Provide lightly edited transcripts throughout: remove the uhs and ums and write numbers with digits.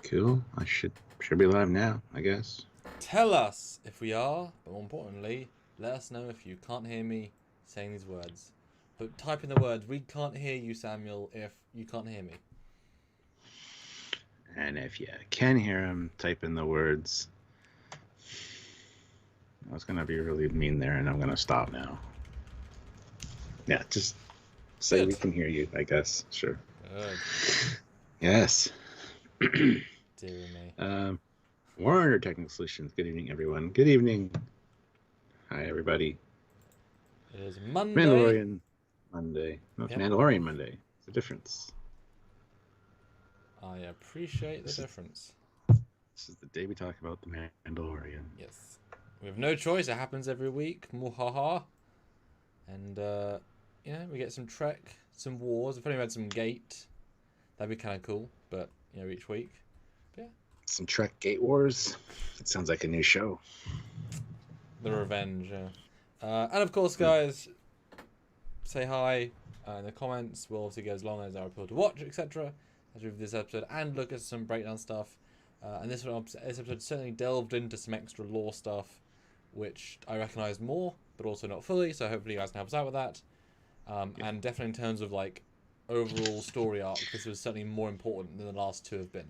Cool. I should be live now, I guess. Tell us if we are, but more importantly, let us know if you can't hear me saying these words. But type in the words, we can't hear you, Samuel, if you can't hear me. And if you can hear him, type in the words. I was gonna be really mean there, and I'm gonna stop now. Yeah, just say Good. we can hear you, I guess. Sure. Good. Yes. Dear me. Warner Technical Solutions. Good evening, everyone. Good evening. Hi, everybody. It is Monday. Mandalorian Monday. No, it's Yep. Mandalorian Monday. It's a difference. I appreciate the difference. This is the day we talk about the Mandalorian. Yes. We have no choice. It happens every week. Muhaha. And, we get some Trek, some wars. If only we had some Gate, that'd be kind of cool. But, each week. But, yeah. Some Trek Gate Wars. It sounds like a new show. The Revenge, yeah. And of course, guys, say hi in the comments. We'll obviously go as long as our people to watch, etc. as we review this episode and look at some breakdown stuff. And this episode certainly delved into some extra lore stuff, which I recognise more, but also not fully. So hopefully you guys can help us out with that. And definitely in terms of like overall story arc, this was certainly more important than the last two have been.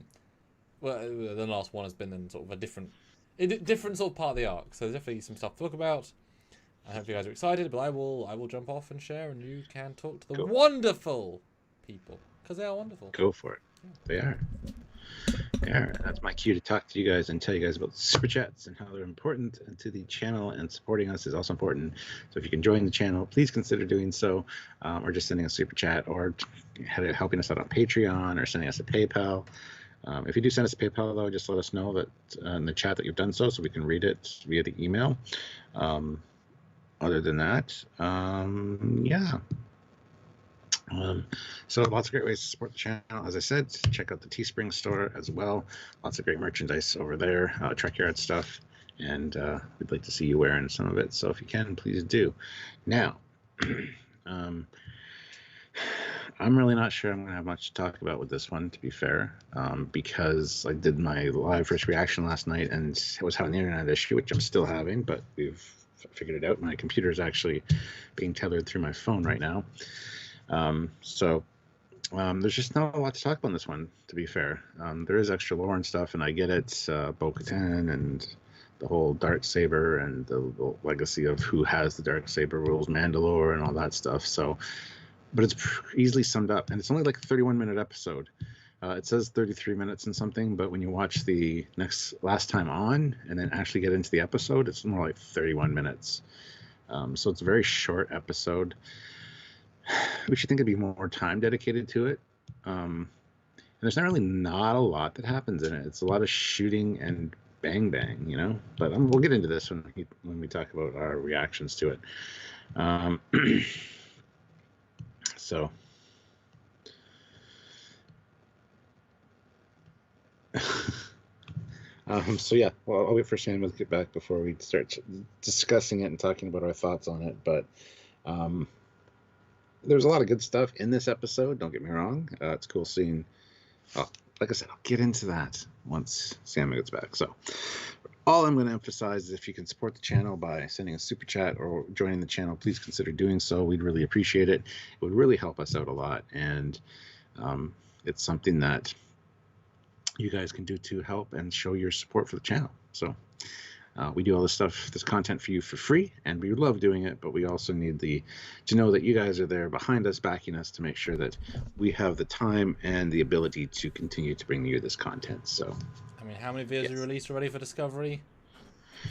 Well, the last one has been in sort of a different sort of part of the arc. So there's definitely some stuff to talk about. I hope you guys are excited, but I will jump off and share, and you can talk to the wonderful people, because they are wonderful. Go for it. Yeah. They are. Yeah, that's my cue to talk to you guys and tell you guys about super chats and how they're important to the channel, and supporting us is also important. So if you can join the channel, please consider doing so, or just sending a super chat, or helping us out on Patreon, or sending us a PayPal. If you do send us a PayPal, though, just let us know that in the chat that you've done so we can read it via the email. Other than that, yeah. So lots of great ways to support the channel. As I said, check out the Teespring store as well. Lots of great merchandise over there, Trekyards stuff, and we'd like to see you wearing some of it. So if you can, please do. Now, I'm really not sure I'm going to have much to talk about with this one, to be fair, because I did my live first reaction last night and I was having an internet issue, which I'm still having, but we've figured it out. My computer is actually being tethered through my phone right now. So there's just not a lot to talk about in this one, to be fair. There is extra lore and stuff, and I get it, Bo-Katan and the whole Darksaber and the legacy of who has the Darksaber rules Mandalore and all that stuff. So, but it's easily summed up, and it's only like a 31-minute episode. It says 33 minutes and something, but when you watch the last time on and then actually get into the episode, it's more like 31 minutes. So it's a very short episode. We should think it'd be more time dedicated to it. And there's not a lot that happens in it. It's a lot of shooting and bang bang, But we'll get into this when we talk about our reactions to it. So. So yeah, well, I'll wait for Shannon to get back before we start discussing it and talking about our thoughts on it. But there's a lot of good stuff in this episode. Don't get me wrong. It's cool seeing. Like I said, I'll get into that once Sam gets back. So all I'm going to emphasize is if you can support the channel by sending a super chat or joining the channel, please consider doing so. We'd really appreciate it. It would really help us out a lot, and it's something that you guys can do to help and show your support for the channel. So we do all this stuff, this content for you for free, and we love doing it, but we also need to know that you guys are there behind us, backing us, to make sure that we have the time and the ability to continue to bring you this content. So, I mean, how many videos are released already for Discovery?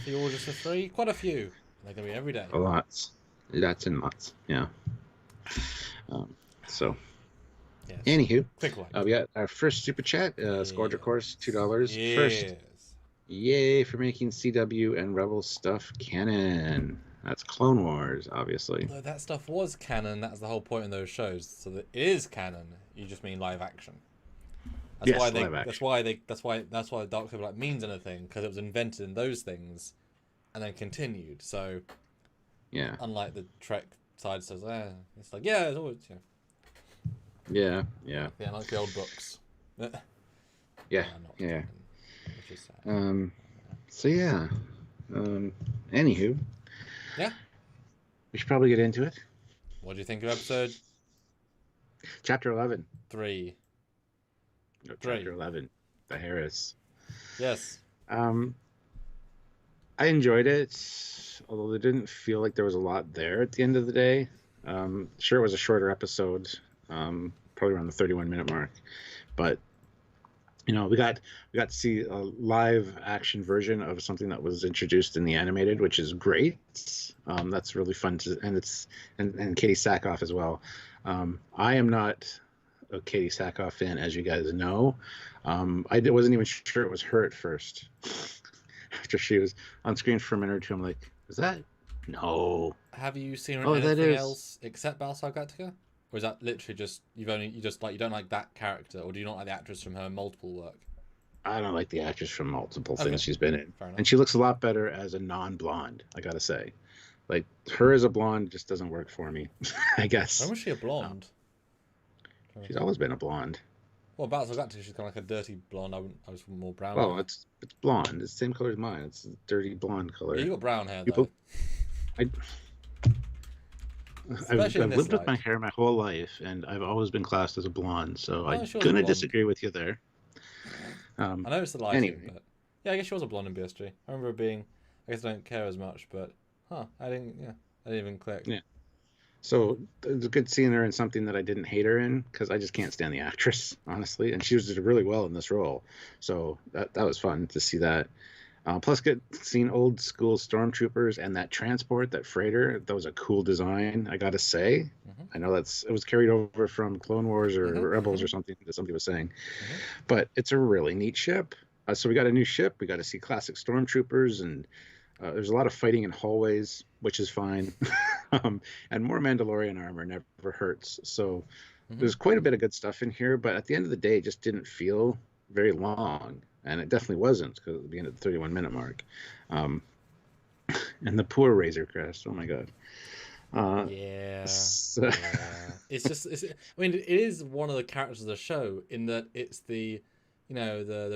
For your orders for free? Quite a few. They're going to be every day. Lots and lots, yeah. So... Yes. Anywho, quick one. We got our first super chat. Squadron Course, $2. Yes. First, yay for making CW and Rebel stuff canon. That's Clone Wars, obviously. Although that stuff was canon, that's the whole point in those shows. So that it is canon. You just mean live action. That's why the Darksaber means anything, because it was invented in those things, and then continued. So, yeah. Unlike the Trek side says, it's like, yeah, it's always, Yeah, yeah, Yeah, like the old books. yeah, Not yeah. which is sad. So yeah. Anywho, Yeah. we should probably get into it. What do you think of episode Chapter 11. 3? No, 3. Chapter 11. The Heiress. Yes. Um, I enjoyed it, although it didn't feel like there was a lot there at the end of the day. Sure, it was a shorter episode, probably around the 31-minute mark, but we got to see a live action version of something that was introduced in the animated, which is great. That's really fun and Katie Sackhoff as well. I am not a Katie Sackhoff fan, as you guys know. I wasn't even sure it was her at first. After she was on screen for a minute or two, I'm like, is that? No. Have you seen her in Oh, anything else except Battlestar Galactica? Or is that literally just you don't like that character, or do you not like the actress from her multiple work? I don't like the actress from multiple Okay. things she's been in. Fair enough. And she looks a lot better as a non-blonde, I gotta say. Like, her as a blonde just doesn't work for me, I guess. When was she a blonde? She's always been a blonde. Well, Battlestar Galactica, she's kind of like a dirty blonde. I was more brown. Well, it's blonde. It's the same color as mine. It's a dirty blonde color. Yeah, you got brown hair, People, though. I've lived with my hair my whole life, and I've always been classed as a blonde, so I'm going to disagree with you there. I know it's the lighting, anyway. but yeah, I guess she was a blonde in BSG. I remember her being, I guess I don't care as much, but I didn't even click. Yeah. So it was good seeing her in something that I didn't hate her in, because I just can't stand the actress, honestly, and she was did really well in this role. So that was fun to see that. Plus, seeing old school stormtroopers and that transport, that freighter, that was a cool design, I gotta say. Mm-hmm. I know it was carried over from Clone Wars or Rebels or something that somebody was saying, but it's a really neat ship. So we got a new ship. We got to see classic stormtroopers, and there's a lot of fighting in hallways, which is fine. And more Mandalorian armor never hurts. So there's quite a bit of good stuff in here, but at the end of the day, it just didn't feel very long. And it definitely wasn't, because at the end of the 31-minute mark. And the poor Razor Crest, oh my god. Yeah. It's just, I mean, it is one of the characters of the show, in that it's the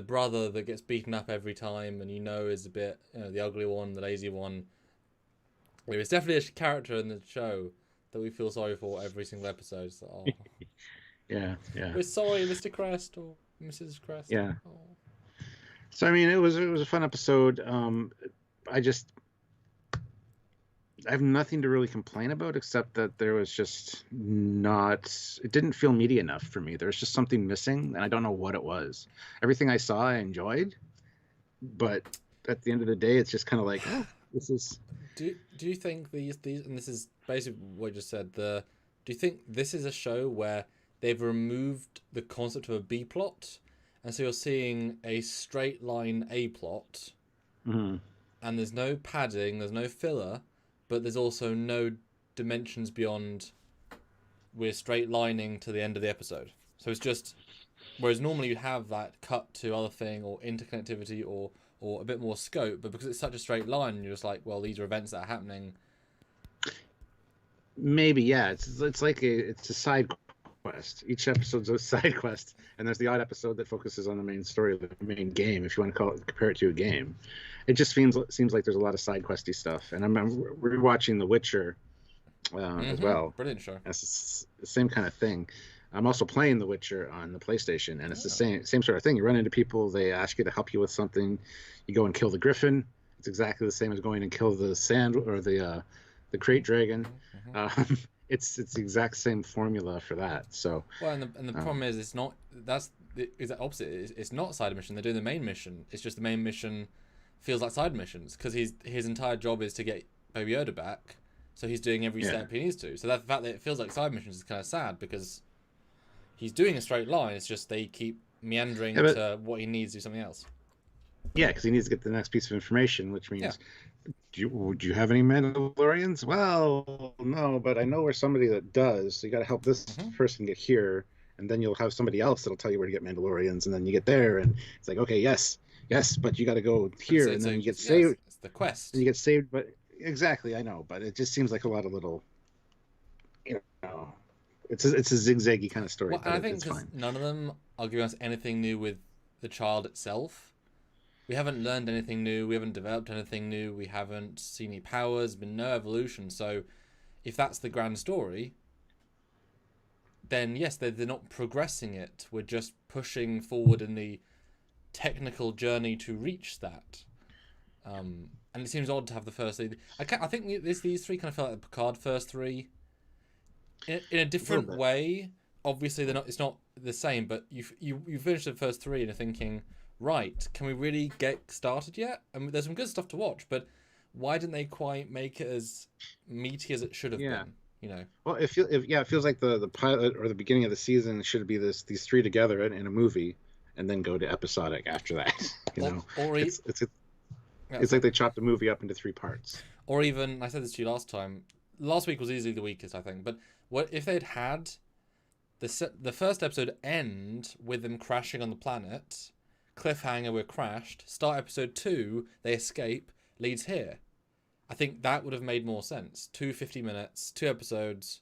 brother that gets beaten up every time, and is a bit, the ugly one, the lazy one. It's definitely a character in the show that we feel sorry for every single episode. So, yeah. We're sorry, Mr. Crest or Mrs. Crest. Yeah. Oh. So I mean, it was a fun episode. I have nothing to really complain about, except that there was just it didn't feel meaty enough for me. There was just something missing, and I don't know what it was. Everything I saw, I enjoyed, but at the end of the day, it's just kind of like, this is. Do you think these and this is basically what you just said. Do you think this is a show where they've removed the concept of a B plot? And so you're seeing a straight line A plot, and there's no padding, there's no filler, but there's also no dimensions beyond. We're straight lining to the end of the episode. So it's just, whereas normally you have that cut to other thing or interconnectivity or a bit more scope, but because it's such a straight line, you're just like, well, these are events that are happening. Maybe, yeah. It's like it's a side quest. Each episode's a side quest, and there's the odd episode that focuses on the main story, the main game, if you want to compare it to a game. It just seems like there's a lot of side questy stuff. And I'm rewatching The Witcher as well. Brilliant show. It's the same kind of thing. I'm also playing The Witcher on the PlayStation, and it's the same sort of thing. You run into people, they ask you to help you with something, you go and kill the griffin. It's exactly the same as going and kill the sand or the crate dragon. It's the exact same formula for that. So and the problem is it's not. That's the opposite. It's not a side mission. They're doing the main mission. It's just the main mission feels like side missions, because his entire job is to get Baby Yoda back. So he's doing every step he needs to. So the fact that it feels like side missions is kind of sad, because he's doing a straight line. It's just they keep meandering to what he needs to do something else. Yeah, because he needs to get the next piece of information, which means. Do you have any Mandalorians? Well, no, but I know where somebody that does. So you got to help this person get here, and then you'll have somebody else that'll tell you where to get Mandalorians, and then you get there, and it's like, okay, yes, but you got to go here, and then you get saved. It's the quest. And you get saved, but exactly, I know, but it just seems like a lot of little, it's a zigzaggy kind of story, Well, and but I think it's because fine. none of them are giving us anything new with the child itself. We haven't learned anything new. We haven't developed anything new. We haven't seen any powers. Been no evolution. So, if that's the grand story, then yes, they're not progressing it. We're just pushing forward in the technical journey to reach that. And it seems odd to have the first three. I think these three kind of felt like the Picard first three in a different way. Obviously, they're not. It's not the same. But you finish the first three and you're thinking, right, can we really get started yet? And there's some good stuff to watch, but why didn't they quite make it as meaty as it should have been? You know. Well, it feels like the pilot or the beginning of the season should be these three together in a movie, and then go to episodic after that. It's like they chopped the movie up into 3 parts. Or even, I said this to you last time. Last week was easily the weakest, I think. But what if they'd had the first episode end with them crashing on the planet, cliffhanger, we're crashed. Start episode 2, they escape, leads here. I think that would have made more sense. 50 minutes, 2 episodes.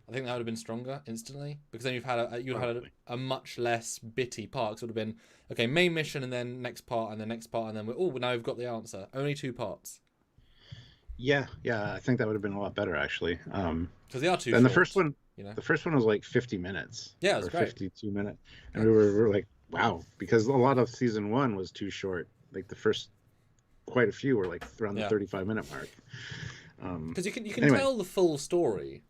I think that would have been stronger instantly, because then you'd had a much less bitty part. So it would have been, okay, main mission and then next part and then next part and then now we've got the answer. Only 2 parts. Yeah, I think that would have been a lot better actually. Because they are too. And short, the first one, you know, the first one was like 50 minutes. Yeah, it was great. 52 minutes, and we were like, wow, because a lot of season 1 was too short. Like the first, quite a few were like around the 35-minute mark. Because you can tell the full story,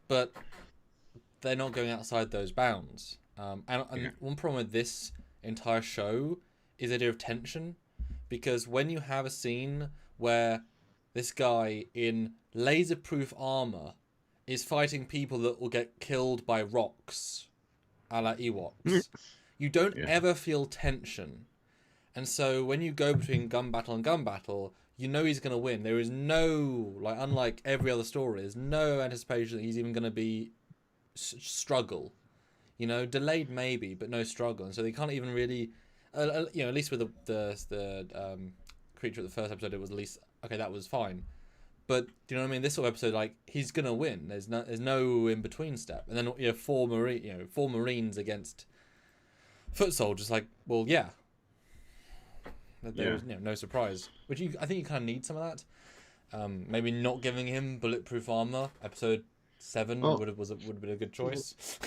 but they're not going outside those bounds. And one problem with this entire show is the idea of tension, because when you have a scene where this guy in laser-proof armor is fighting people that will get killed by rocks, a la Ewoks, you don't ever feel tension. And so when you go between gun battle and gun battle, you know he's going to win. There is no, like, unlike every other story, there's no anticipation that he's even going to be struggle. You know, delayed maybe, but no struggle. And so they can't even really, at least with the creature at the first episode, it was at least, okay, that was fine. But do you know what I mean? This sort of episode, like, he's gonna win. There's no in between step. And then 4 Marines against foot soldiers. Like, well, yeah. There was no surprise. Which I think you kind of need some of that. Maybe not giving him bulletproof armor. Episode 7 would have been a good choice.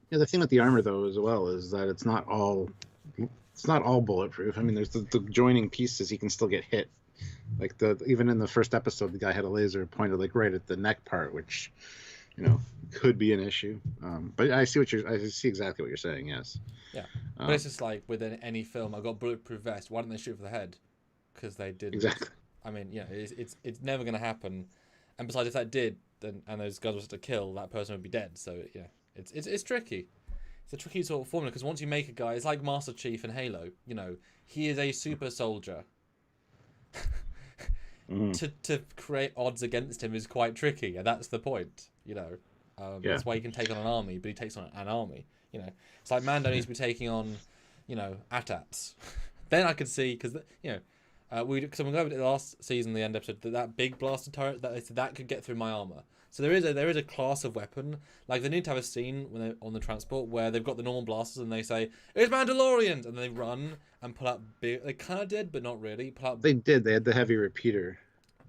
Yeah, the thing with the armor though as well is that it's not all bulletproof. I mean, there's the joining pieces. He can still get hit. Like even in the first episode, the guy had a laser pointed like right at the neck part, which could be an issue. But I see exactly what you're saying. Yes. Yeah, but it's just like with any film, I've got bulletproof vest. Why don't they shoot for the head? Because they did. Exactly. I mean, it's never going to happen. And besides, if that did, then and those guys were to kill, that person would be dead. So yeah, it's tricky. It's a tricky sort of formula, because once you make a guy, it's like Master Chief in Halo. He is a super soldier. To create odds against him is quite tricky, and that's the point. That's why he can take on an army, but he takes on an army. It's like Mando needs to be taking on, AT-ATs. Then I could see, because because I'm going to the last season, the end episode, that big blaster turret that could get through my armor. So there is a class of weapon. Like, they need to have a scene when they're on the transport where they've got the normal blasters and they say, "It's Mandalorians!" and they run and pull out big. They kind of did, but not really. They did. They had the heavy repeater.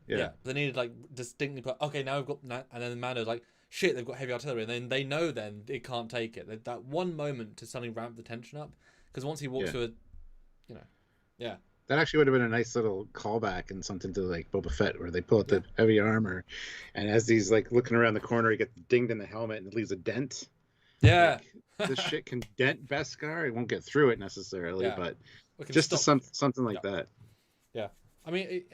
Yeah. They needed distinctly put. Okay, now we've got that, and then Mando's like, "Shit, they've got heavy artillery," and then they know it can't take it. That one moment to suddenly ramp the tension up, because once he walks through it, That actually would have been a nice little callback and something to like Boba Fett, where they pull out the heavy armor, and as he's like looking around the corner, he gets dinged in the helmet and it leaves a dent. Yeah, this shit can dent Beskar. It won't get through it necessarily, but just something like that. Yeah, I mean,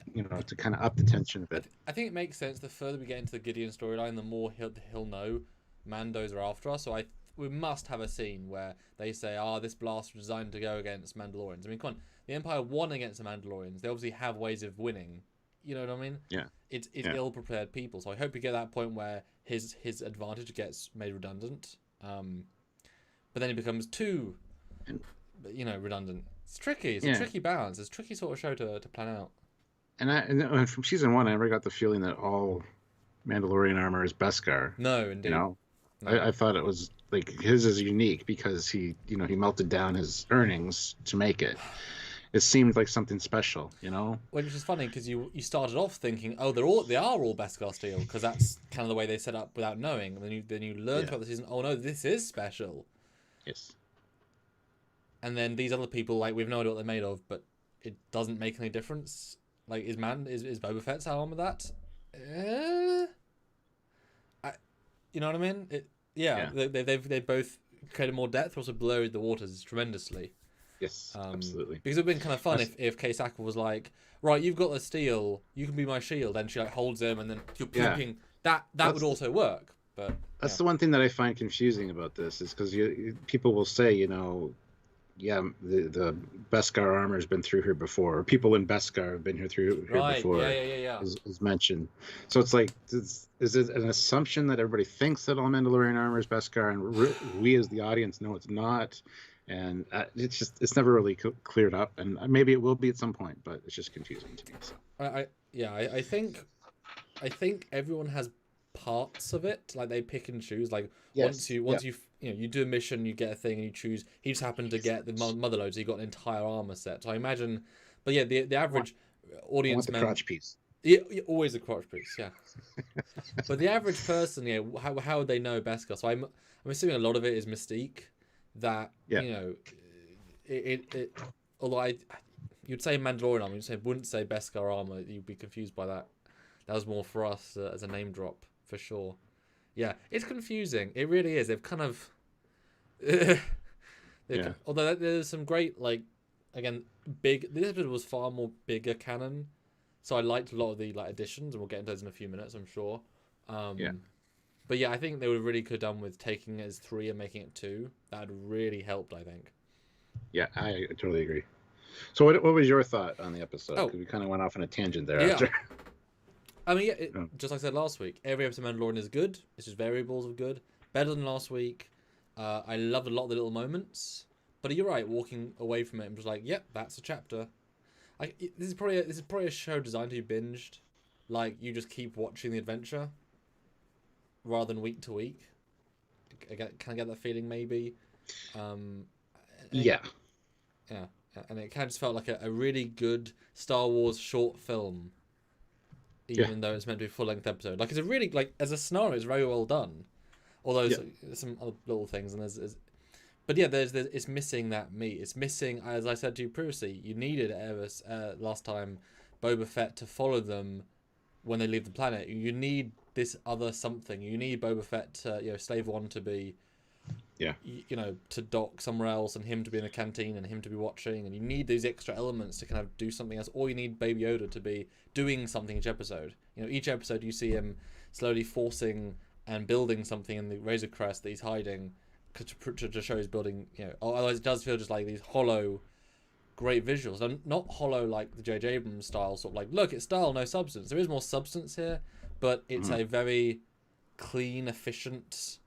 to kind of up the tension a bit. I think it makes sense. The further we get into the Gideon storyline, the more he'll know Mandos are after us. So we must have a scene where they say, this blast was designed to go against Mandalorians. I mean, come on. The Empire won against the Mandalorians. They obviously have ways of winning. You know what I mean? Yeah. It's ill-prepared people. So I hope we get that point where his advantage gets made redundant. But then it becomes too, redundant. It's tricky. It's a tricky balance. It's a tricky sort of show to plan out. And from season 1, I never got the feeling that all Mandalorian armor is Beskar. No, indeed. No. I thought it was like his is unique because he melted down his earnings to make it. It seemed like something special, Which is funny because you started off thinking, oh, they are all Beskar steel because that's kind of the way they set up without knowing. And then you learn throughout the season, oh no, this is special. Yes. And then these other people, like, we've no idea what they're made of, but it doesn't make any difference. Like, is Boba Fett's armor that? You know what I mean? They both created more depth, also blurred the waters tremendously. Yes, absolutely. Because it would have been kind of fun if Kaysaku was like, right, you've got the steel, you can be my shield, and she like holds him, and then you're puking. That would also work. But that's the one thing that I find confusing about this is because people will say, the Beskar armor has been through here before, or people in Beskar have been through here before. Is mentioned. So it's like, is it an assumption that everybody thinks that all Mandalorian armor is Beskar, and we as the audience know it's not? And it's never really cleared up, and maybe it will be at some point, but it's just confusing to me. So. I think everyone has parts of it, like they pick and choose. Like once you you do a mission, you get a thing, and you choose. He just happened to get the motherload, so he got an entire armor set. So I imagine, but yeah, the average audience member, crotch piece. Yeah, always a crotch piece. Yeah, but the average person, how would they know Beskar? So I'm assuming a lot of it is mystique. That it although you'd say Mandalorian armor, wouldn't say Beskar armor. You'd be confused by that. That was more for us as a name drop for sure. Yeah, it's confusing. It really is. They've kind of although there's some great, like, again, big. This episode was far more bigger canon, so I liked a lot of the additions, and we'll get into those in a few minutes, I'm sure. But yeah, I think they would really could have done with taking it as 3 and making it 2. That really helped, I think. Yeah, I totally agree. So what was your thought on the episode? Because we kind of went off on a tangent there after. I mean, just like I said last week, every episode of Mandalorian is good. It's just variables of good. Better than last week. I loved a lot of the little moments. But you're right, walking away from it, I'm just like, yep, that's a chapter. This is probably a show designed to be binged. Like, you just keep watching the adventure rather than week to week. Can I get that feeling, maybe? Yeah. And it kind of just felt like a really good Star Wars short film, even though it's meant to be a full-length episode. Like, it's a really, as a scenario, it's very well done. Although there's some other little things, and but yeah, it's missing that meat. It's missing, as I said to you previously, you needed Heiress last time, Boba Fett to follow them when they leave the planet. You need this other something. You need Boba Fett to, Slave One to be, to dock somewhere else, and him to be in the canteen, and him to be watching, and you need these extra elements to kind of do something else. Or you need Baby Yoda to be doing something each episode. Each episode you see him slowly forcing and building something in the Razor Crest that he's hiding to show he's building. Otherwise it does feel just like these hollow, great visuals. And not hollow like the J.J. Abrams style, sort of like, look, it's style, no substance. There is more substance here, but it's a very clean, efficient.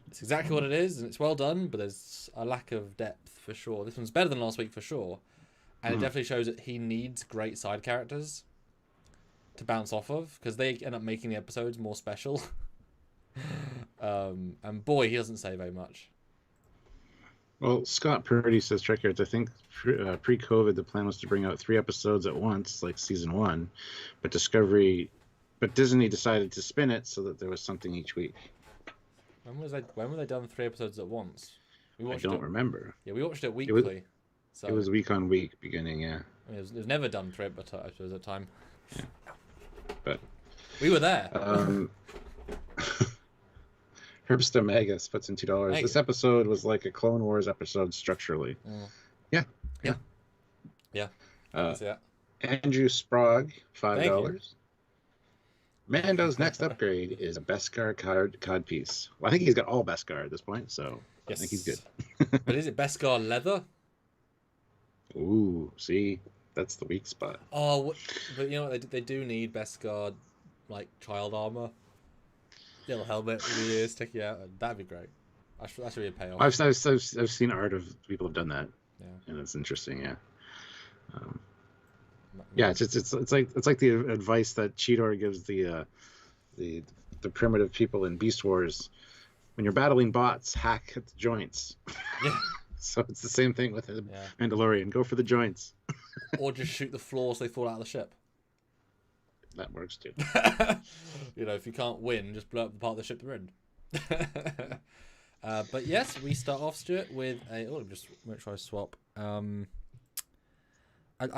It's exactly what it is, and it's well done, but there's a lack of depth for sure. This one's better than last week for sure, and it definitely shows that he needs great side characters to bounce off of, because they end up making the episodes more special. And boy, he doesn't say very much. Well, Scott Purdy says, Trekyards, I think pre-COVID the plan was to bring out 3 episodes at once, like season 1, but Disney decided to spin it so that there was something each week. When were they done 3 episodes at once? I don't remember. Yeah, we watched it weekly. It was week on week beginning, yeah. I mean, it was never done 3 episodes at a time. Yeah. But we were there. Herbsta Magus puts in $2. This episode was like a Clone Wars episode structurally. Yeah. Andrew Sprague, $5. Mando's next upgrade is a Beskar cod piece. Well, I think he's got all Beskar at this point, so yes. I think he's good. But is it Beskar leather? Ooh, see, that's the weak spot. Oh, but you know what? They do need Beskar, like, child armor. Little helmet with the ears sticking out. That'd be great. That should be a payoff. I've seen art of people have done that. Yeah, and it's interesting. Yeah. It's like the advice that Cheetor gives the the primitive people in Beast Wars, when you're battling bots, hack at the joints. Yeah. So it's the same thing with the Yeah. Mandalorian. Go for the joints. Or just shoot the floor so they fall out of the ship. That works too. You know, if you can't win, just blow up the part of the ship they're in. But yes, we start off, Stuart, with a... Oh, just make sure I swap. I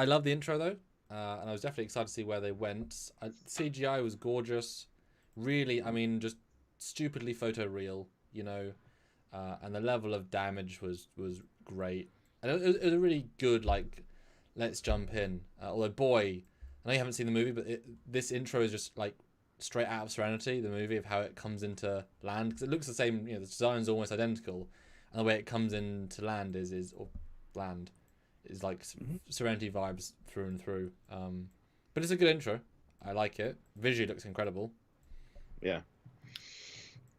love the intro, though. And I was definitely excited to see where they went. CGI was gorgeous. Really, I mean, just stupidly photoreal, you know. And the level of damage was great. And it was a really good, like, let's jump in. Although, boy, I know you haven't seen the movie, but this intro is just, like, straight out of Serenity, the movie, of how it comes into land. Because it looks the same, you know, the design's almost identical. And the way it comes into land is like Serenity vibes through and through. But it's a good intro. I like it. Visually looks incredible. Yeah.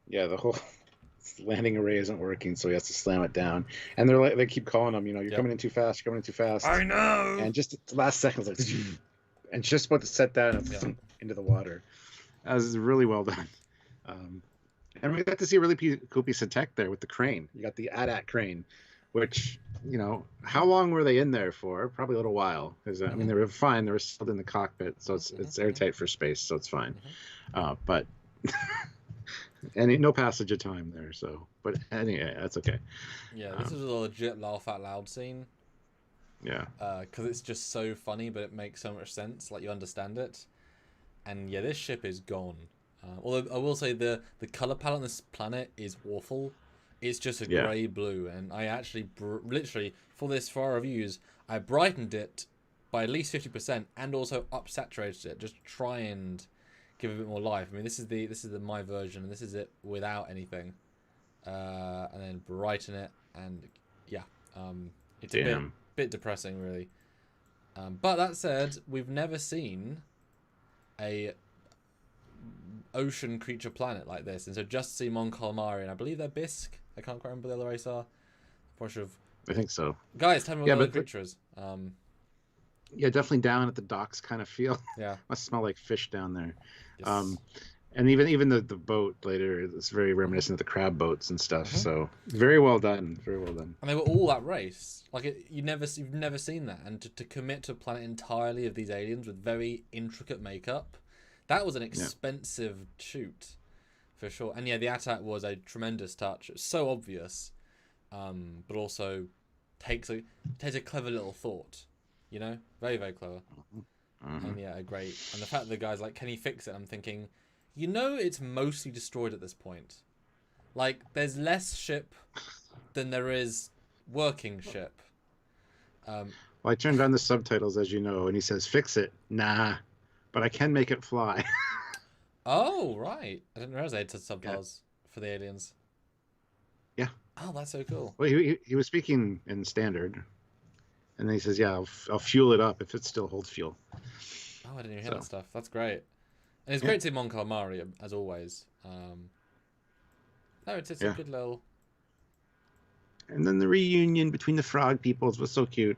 Yeah, the whole landing array isn't working, so he has to slam it down. And they're like, they keep calling him, you know, you're coming in too fast, you're coming in too fast. I know. And just the last second, like, and just about to set down and into the water. That was really well done. And we got to see a really cool piece of tech there with the crane. You got the AT-AT crane, which, you know, how long were they in there for? Probably a little while. Because, I mean, they were fine. They were still in the cockpit, so it's airtight for space, so it's fine. But... and no passage of time there, so... But anyway, that's okay. Yeah, this is a legit laugh out loud scene. Yeah. Because it's just so funny, but it makes so much sense. Like, you understand it. And yeah, this ship is gone. Although I will say the color palette on this planet is awful. It's just a grey blue, and I actually literally for our reviews I brightened it by at least 50% and also upsaturated it just to try and give it a bit more life. I mean, this is the my version, and this is it without anything, and then brighten it, and yeah, it's a bit depressing, really. But that said, we've never seen a ocean creature planet like this, and so just see Mon Calamari, and I believe they're Bisque. I can't quite remember the other race are. I think so. Guys, tell me what the other creature is. Yeah, definitely down at the docks kind of feel. Yeah. Must smell like fish down there. Yes. And even the boat later is very reminiscent of the crab boats and stuff. So very well done. Very well done. And they were all that race. Like you've never seen that. And to commit to a planet entirely of these aliens with very intricate makeup, that was an expensive shoot, for sure. And yeah, the AT-AT was a tremendous touch. It was so obvious, but also takes a clever little thought. You know, very, very clever. And yeah, great. And the fact that the guy's like, can he fix it? I'm thinking, you know, it's mostly destroyed at this point. Like, there's less ship than there is working ship. Well, I turned on the subtitles, as you know, and he says, fix it. Nah, but I can make it fly. Oh, right. I didn't realize they had subtitles for the aliens. Yeah. Oh, that's so cool. Well, he was speaking in standard. And then he says, yeah, I'll fuel it up if it still holds fuel. Oh, I didn't even hear that stuff. That's great. And it's great to see Mon Calamari, as always. No, it's a good little... And then the reunion between the frog peoples was so cute.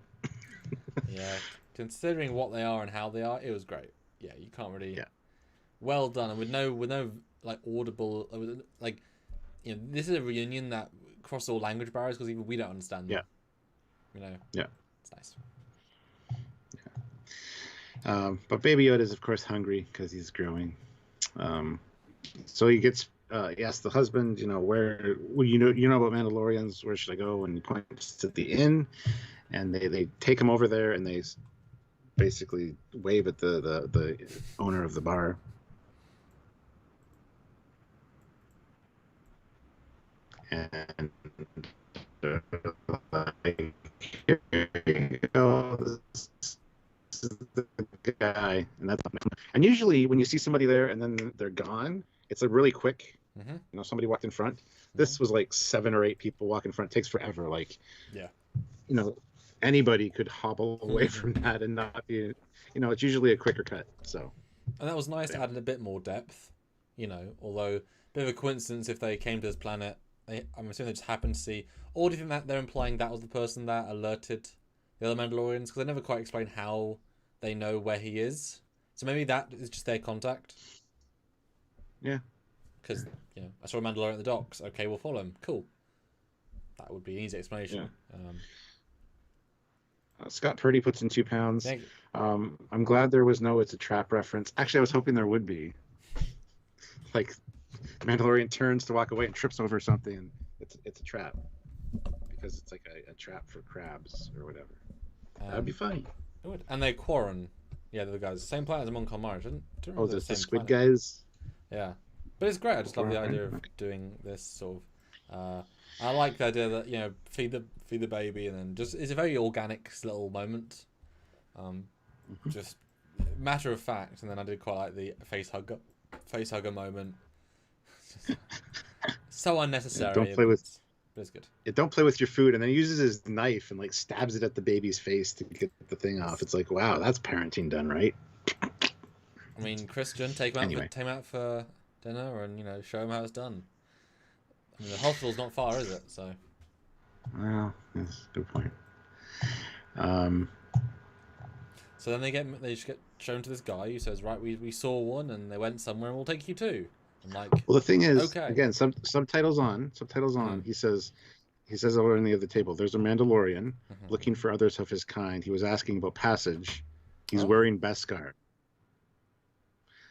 Yeah. Considering what they are and how they are, it was great. Yeah, you can't really... Yeah. Well done. And with no like, audible... Like, you know, this is a reunion that crossed all language barriers because even we don't understand them. Yeah. You know? Yeah. It's nice. But Baby Yoda is, of course, hungry because he's growing. So he gets he asks the husband, you know, where you know about Mandalorians, where should I go? And he points to the inn, and they take him over there, and they basically wave at the owner of the bar. And like, here you go, this is the guy, and usually when you see somebody there and then they're gone, it's a really quick. You know, somebody walked in front. This was like 7 or 8 people walk in front. It takes forever. Like, you know, anybody could hobble away from that and not be. You know, it's usually a quicker cut. So, and that was nice to add in a bit more depth. You know, although a bit of a coincidence if they came to this planet. I'm assuming they just happened to see. Or do you think that they're implying that was the person that alerted the other Mandalorians? Because they never quite explain how they know where he is. So maybe that is just their contact. Yeah. because I saw a Mandalorian at the docks. Okay, we'll follow him. Cool. That would be an easy explanation. Yeah. Scott Purdy puts in 2 pounds. Thank you. I'm glad there was no "it's a trap" reference. Actually, I was hoping there would be. Like, Mandalorian turns to walk away and trips over something, and it's a trap because it's like a trap for crabs or whatever. That'd be funny. It would. And they Quarren. Yeah, they're the guys. Same planet as Mon Calamari. Oh, the Squid guys. Yeah, but it's great. I just love the idea of doing this sort of. I like the idea that feed the baby, and then just it's a very organic little moment. Just matter of fact, and then I did quite like the face hugger moment. So unnecessary. Yeah, don't play with. But it's good. Yeah, don't play with your food, and then he uses his knife and like stabs it at the baby's face to get the thing off. It's like, wow, that's parenting done right. I mean, Christian, take him out for dinner, and show him how it's done. I mean, the hospital's not far, is it? So. Well, that's a good point. So then they just get shown to this guy who says, right, we saw one, and they went somewhere, and we'll take you too. I'm like, well, the thing is, okay. Again, subtitles on. He says over on the other table, there's a Mandalorian looking for others of his kind. He was asking about passage. He's wearing Beskar.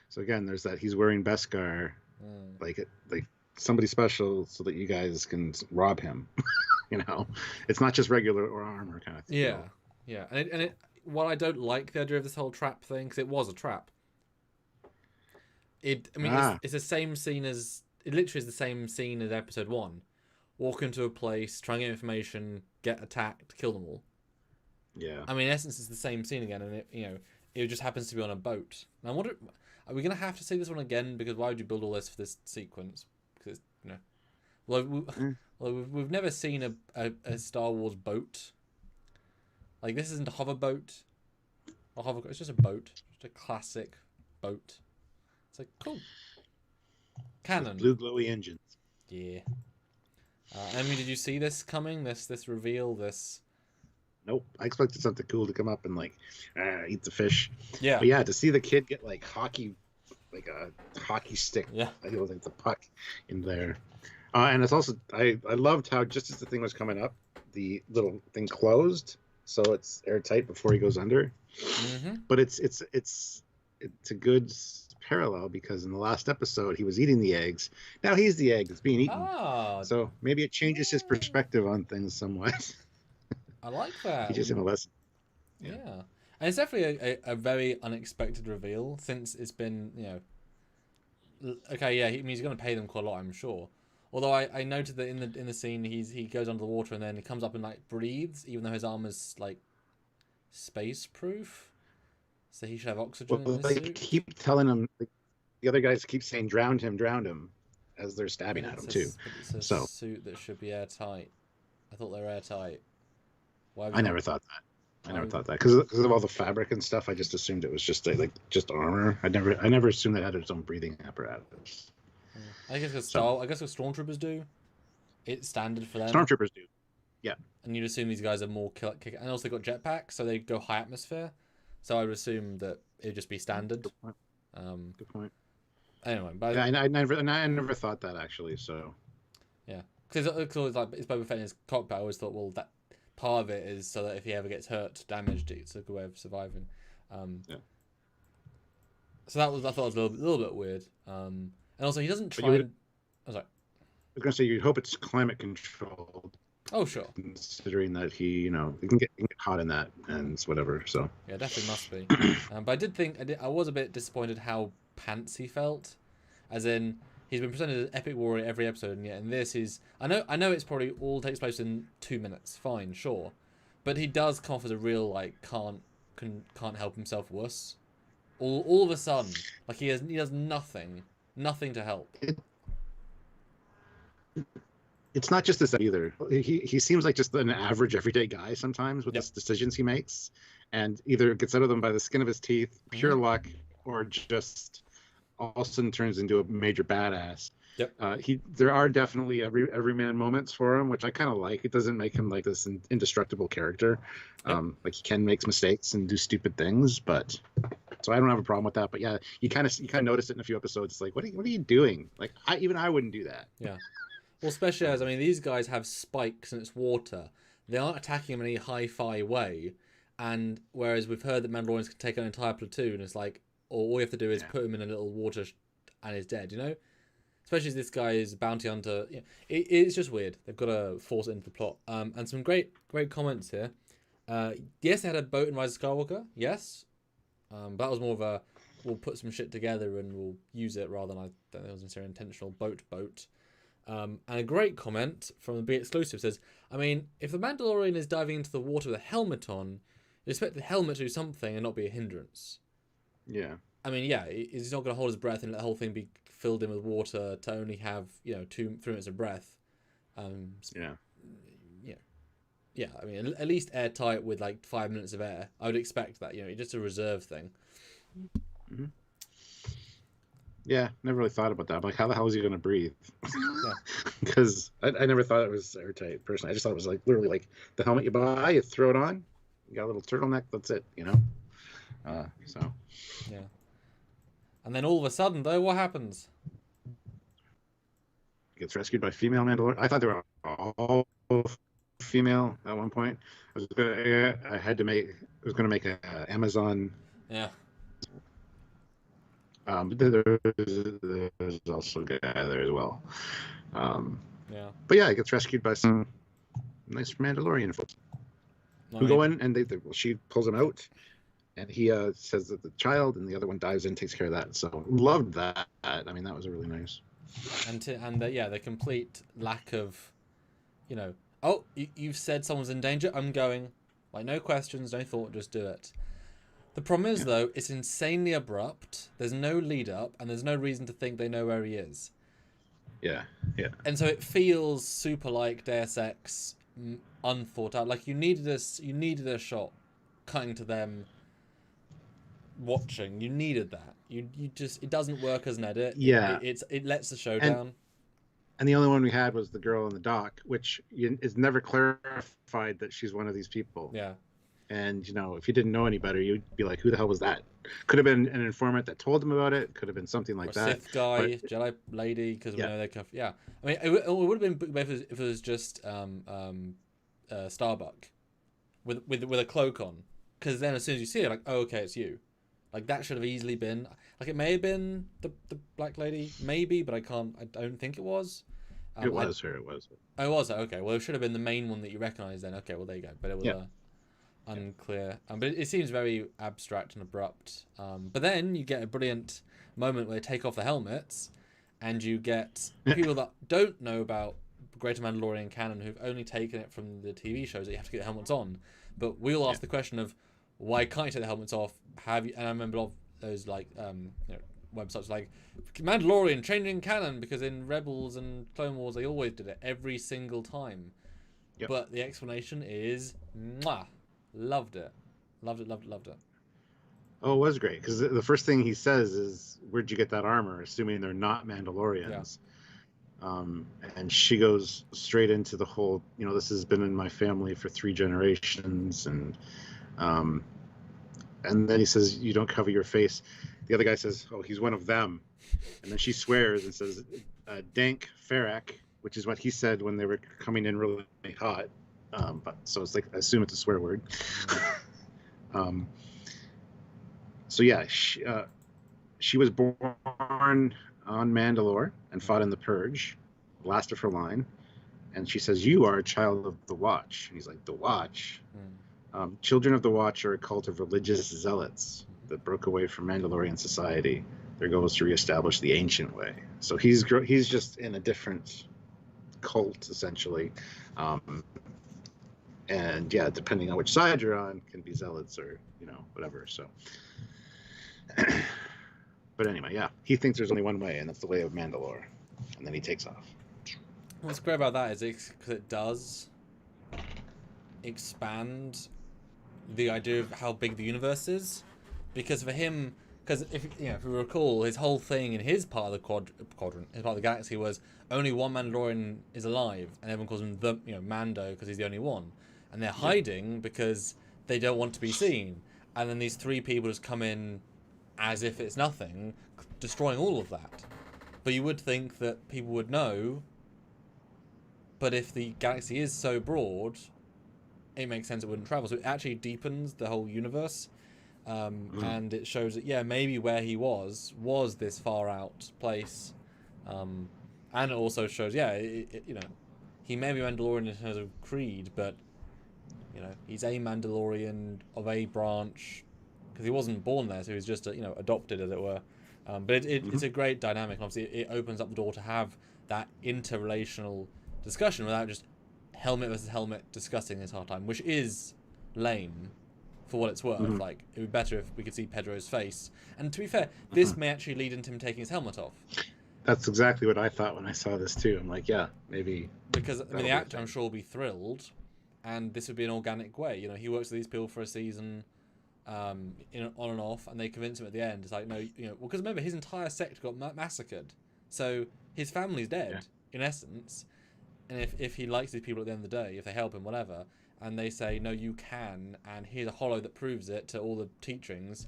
So again, there's that he's wearing Beskar, like somebody special, so that you guys can rob him. It's not just regular or armor kind of thing. Yeah. And it while I don't like the idea of this whole trap thing, because it was a trap. It's the same scene as it literally is the same scene as episode 1. Walk into a place, try and get information, get attacked, kill them all. Yeah. I mean, in essence, it's the same scene again, and it just happens to be on a boat. Now, are we gonna have to see this one again? Because why would you build all this for this sequence? Because we've never seen a Star Wars boat. Like, this isn't a hover boat. It's just a boat. Just a classic boat. It's like, cool. Canon. Blue glowy engines. Yeah. Emily, did you see this coming? This reveal? This? Nope. I expected something cool to come up and eat the fish. Yeah. But yeah, to see the kid get a hockey stick. Yeah. I feel like the puck in there. And it's also I loved how just as the thing was coming up, the little thing closed, so it's airtight before he goes under. Mm-hmm. But it's a good parallel, because in the last episode he was eating the eggs. Now he's the egg that's being eaten. Oh. So maybe it changes his perspective on things somewhat. I like that. He just in a lesson. Yeah. And it's definitely a very unexpected reveal, since it's been, okay, yeah, he's going to pay them quite a lot, I'm sure. Although I noted that in the scene he goes under the water and then he comes up and breathes, even though his armor's space proof. So he should have oxygen in his suit. They keep telling him, the other guys keep saying, drowned him, as they're stabbing at him too. It's a suit that should be airtight. I thought they were airtight. I never thought that. Because of all the fabric and stuff. I just assumed it was just just armor. I never assumed that it had its own breathing apparatus. I guess what stormtroopers do. It's standard for them. Stormtroopers do. Yeah. And you'd assume these guys are more kick, and also got jetpacks, so they go high atmosphere. So I would assume that it'd just be standard. Good point. Anyway, but yeah, I never thought that, actually. So yeah, because it's Boba Fett in his cockpit. I always thought, well, that part of it is so that if he ever gets hurt, damaged, it's a good way of surviving. Yeah. So I thought it was a little bit weird. And also he doesn't try. I was gonna say, you'd hope it's climate controlled. Oh sure. Considering that he can get caught in that and whatever. So yeah, definitely must be. But I did think I was a bit disappointed how pants he felt, as in he's been presented as epic warrior every episode, and yet in this I know it's probably all takes place in 2 minutes. Fine, sure, but he does come off as a real can't help himself wuss. All of a sudden, he does nothing to help. It's not just this either. He seems like just an average everyday guy sometimes with his decisions he makes, and either gets out of them by the skin of his teeth, pure luck, or just all of a sudden turns into a major badass. Yep. There are definitely everyman moments for him, which I kind of like. It doesn't make him like this indestructible character. He can make mistakes and do stupid things, but So I don't have a problem with that. But yeah, you kind of notice it in a few episodes. It's like, what are you doing? Like, I wouldn't do that. Yeah. Well, especially as, I mean, these guys have spikes and it's water. They aren't attacking him in any hi-fi way. And whereas we've heard that Mandalorians can take an entire platoon, it's like, all you have to do is put him in a little water and he's dead, you know? Especially as this guy is bounty hunter. Yeah, it's just weird. They've got to force it into the plot. And some great comments here. Yes, they had a boat in Rise of Skywalker. Yes. But that was more of a, we'll put some shit together and we'll use it rather than, I don't think it was necessarily intentional boat. And a great comment from the Be Exclusive says, I mean, if the Mandalorian is diving into the water with a helmet on, you expect the helmet to do something and not be a hindrance. Yeah. I mean, yeah, he's not going to hold his breath and let the whole thing be filled in with water to only have, 2-3 minutes of breath. Yeah. Yeah, I mean, at least airtight with like 5 minutes of air. I would expect that, just a reserve thing. Mm-hmm. Yeah, never really thought about that. But like, how the hell is he going to breathe? Because I never thought it was airtight, personally. I just thought it was like literally like the helmet you buy, you throw it on, you got a little turtleneck, that's it, So. Yeah. And then all of a sudden, though, what happens? Gets rescued by female Mandalorian. I thought they were all female at one point. I was gonna make an Amazon. Yeah. But there's also a guy there as well. Yeah. But yeah, it gets rescued by some nice Mandalorian folks who go in and she pulls him out, and he says that the child, and the other one dives in, takes care of that. So loved that. I mean, that was really nice. And the complete lack of, oh, you've said someone's in danger. I'm going. Like, no questions, no thought, just do it. The problem is, though, it's insanely abrupt. There's no lead up, and there's no reason to think they know where he is. Yeah. And so it feels super like Deus Ex, unthought out. Like you needed a shot cutting to them watching. You needed that. It doesn't work as an edit. Yeah. It lets the show down. And the only one we had was the girl in the dock, which is never clarified that she's one of these people. Yeah. And, if you didn't know any better, you'd be like, who the hell was that? Could have been an informant that told them about it. Could have been something like that. Sith guy, Jedi lady, because we know they can. Yeah. I mean, it would have been better if it was just Starbuck with a cloak on. Because then as soon as you see it, like, oh, okay, it's you. Like, that should have easily been... Like, it may have been the black lady, maybe, but I don't think it was. It was her, it was. Oh, was it? Okay, well, it should have been the main one that you recognise then. Okay, well, there you go. But it was unclear. But it seems very abstract and abrupt. But then you get a brilliant moment where they take off the helmets, and you get people that don't know about Greater Mandalorian canon who've only taken it from the TV shows that you have to get the helmets on. But we'll ask the question of, why can't you take the helmets off? And I remember a lot of those websites like Mandalorian changing canon because in Rebels and Clone Wars they always did it every single time. Yep. But the explanation is loved it. Oh, it was great because the first thing he says is, "Where'd you get that armor?" Assuming they're not Mandalorians. Yeah. And she goes straight into the whole, this has been in my family for 3 generations, and then he says, "You don't cover your face." The other guy says, "Oh, he's one of them." And then she swears and says, "Dank Farrak," which is what he said when they were coming in really hot. But so it's like, I assume it's a swear word. So yeah, she was born on Mandalore and fought in the Purge, last of her line. And she says, "You are a child of the Watch." And he's like, "The Watch?" Children of the Watch are a cult of religious zealots that broke away from Mandalorian society. Their goal is to reestablish the ancient way. So he's just in a different cult, essentially. And yeah, depending on which side you're on, can be zealots or, whatever. So, but anyway, yeah, he thinks there's only one way, and that's the way of Mandalore. And then he takes off. What's great about that is because it does expand the idea of how big the universe is, because for him, because if we recall, his whole thing in his part of the quadrant, his part of the galaxy, was only one Mandalorian is alive, and everyone calls him the Mando because he's the only one, and they're hiding because they don't want to be seen. And then these 3 people just come in as if it's nothing, destroying all of that. But you would think that people would know. But if the galaxy is so broad, it makes sense it wouldn't travel. So it actually deepens the whole universe. And it shows that, yeah, maybe where he was this far out place. And it also shows, yeah, you know, he may be Mandalorian in terms of creed, but, you know, he's a Mandalorian of a branch, because he wasn't born there, so he was just, you know, adopted, as it were. But it's a great dynamic, and obviously it opens up the door to have that interrelational discussion without just helmet versus helmet discussing this whole time, which is lame for what it's worth. Like, it would be better if we could see Pedro's face. And to be fair, this may actually lead into him taking his helmet off. That's exactly what I thought when I saw this too. I'm like, yeah, maybe. Because, I mean, the actor, I'm sure, will be thrilled, and this would be an organic way. You know, he works with these people for a season, on and off, and they convince him at the end. It's like, no, you know, well, because remember, his entire sect got massacred. So his family's dead, in essence. And if he likes these people at the end of the day, if they help him, whatever, and they say, no, you can, and here's a holo that proves it to all the teachings,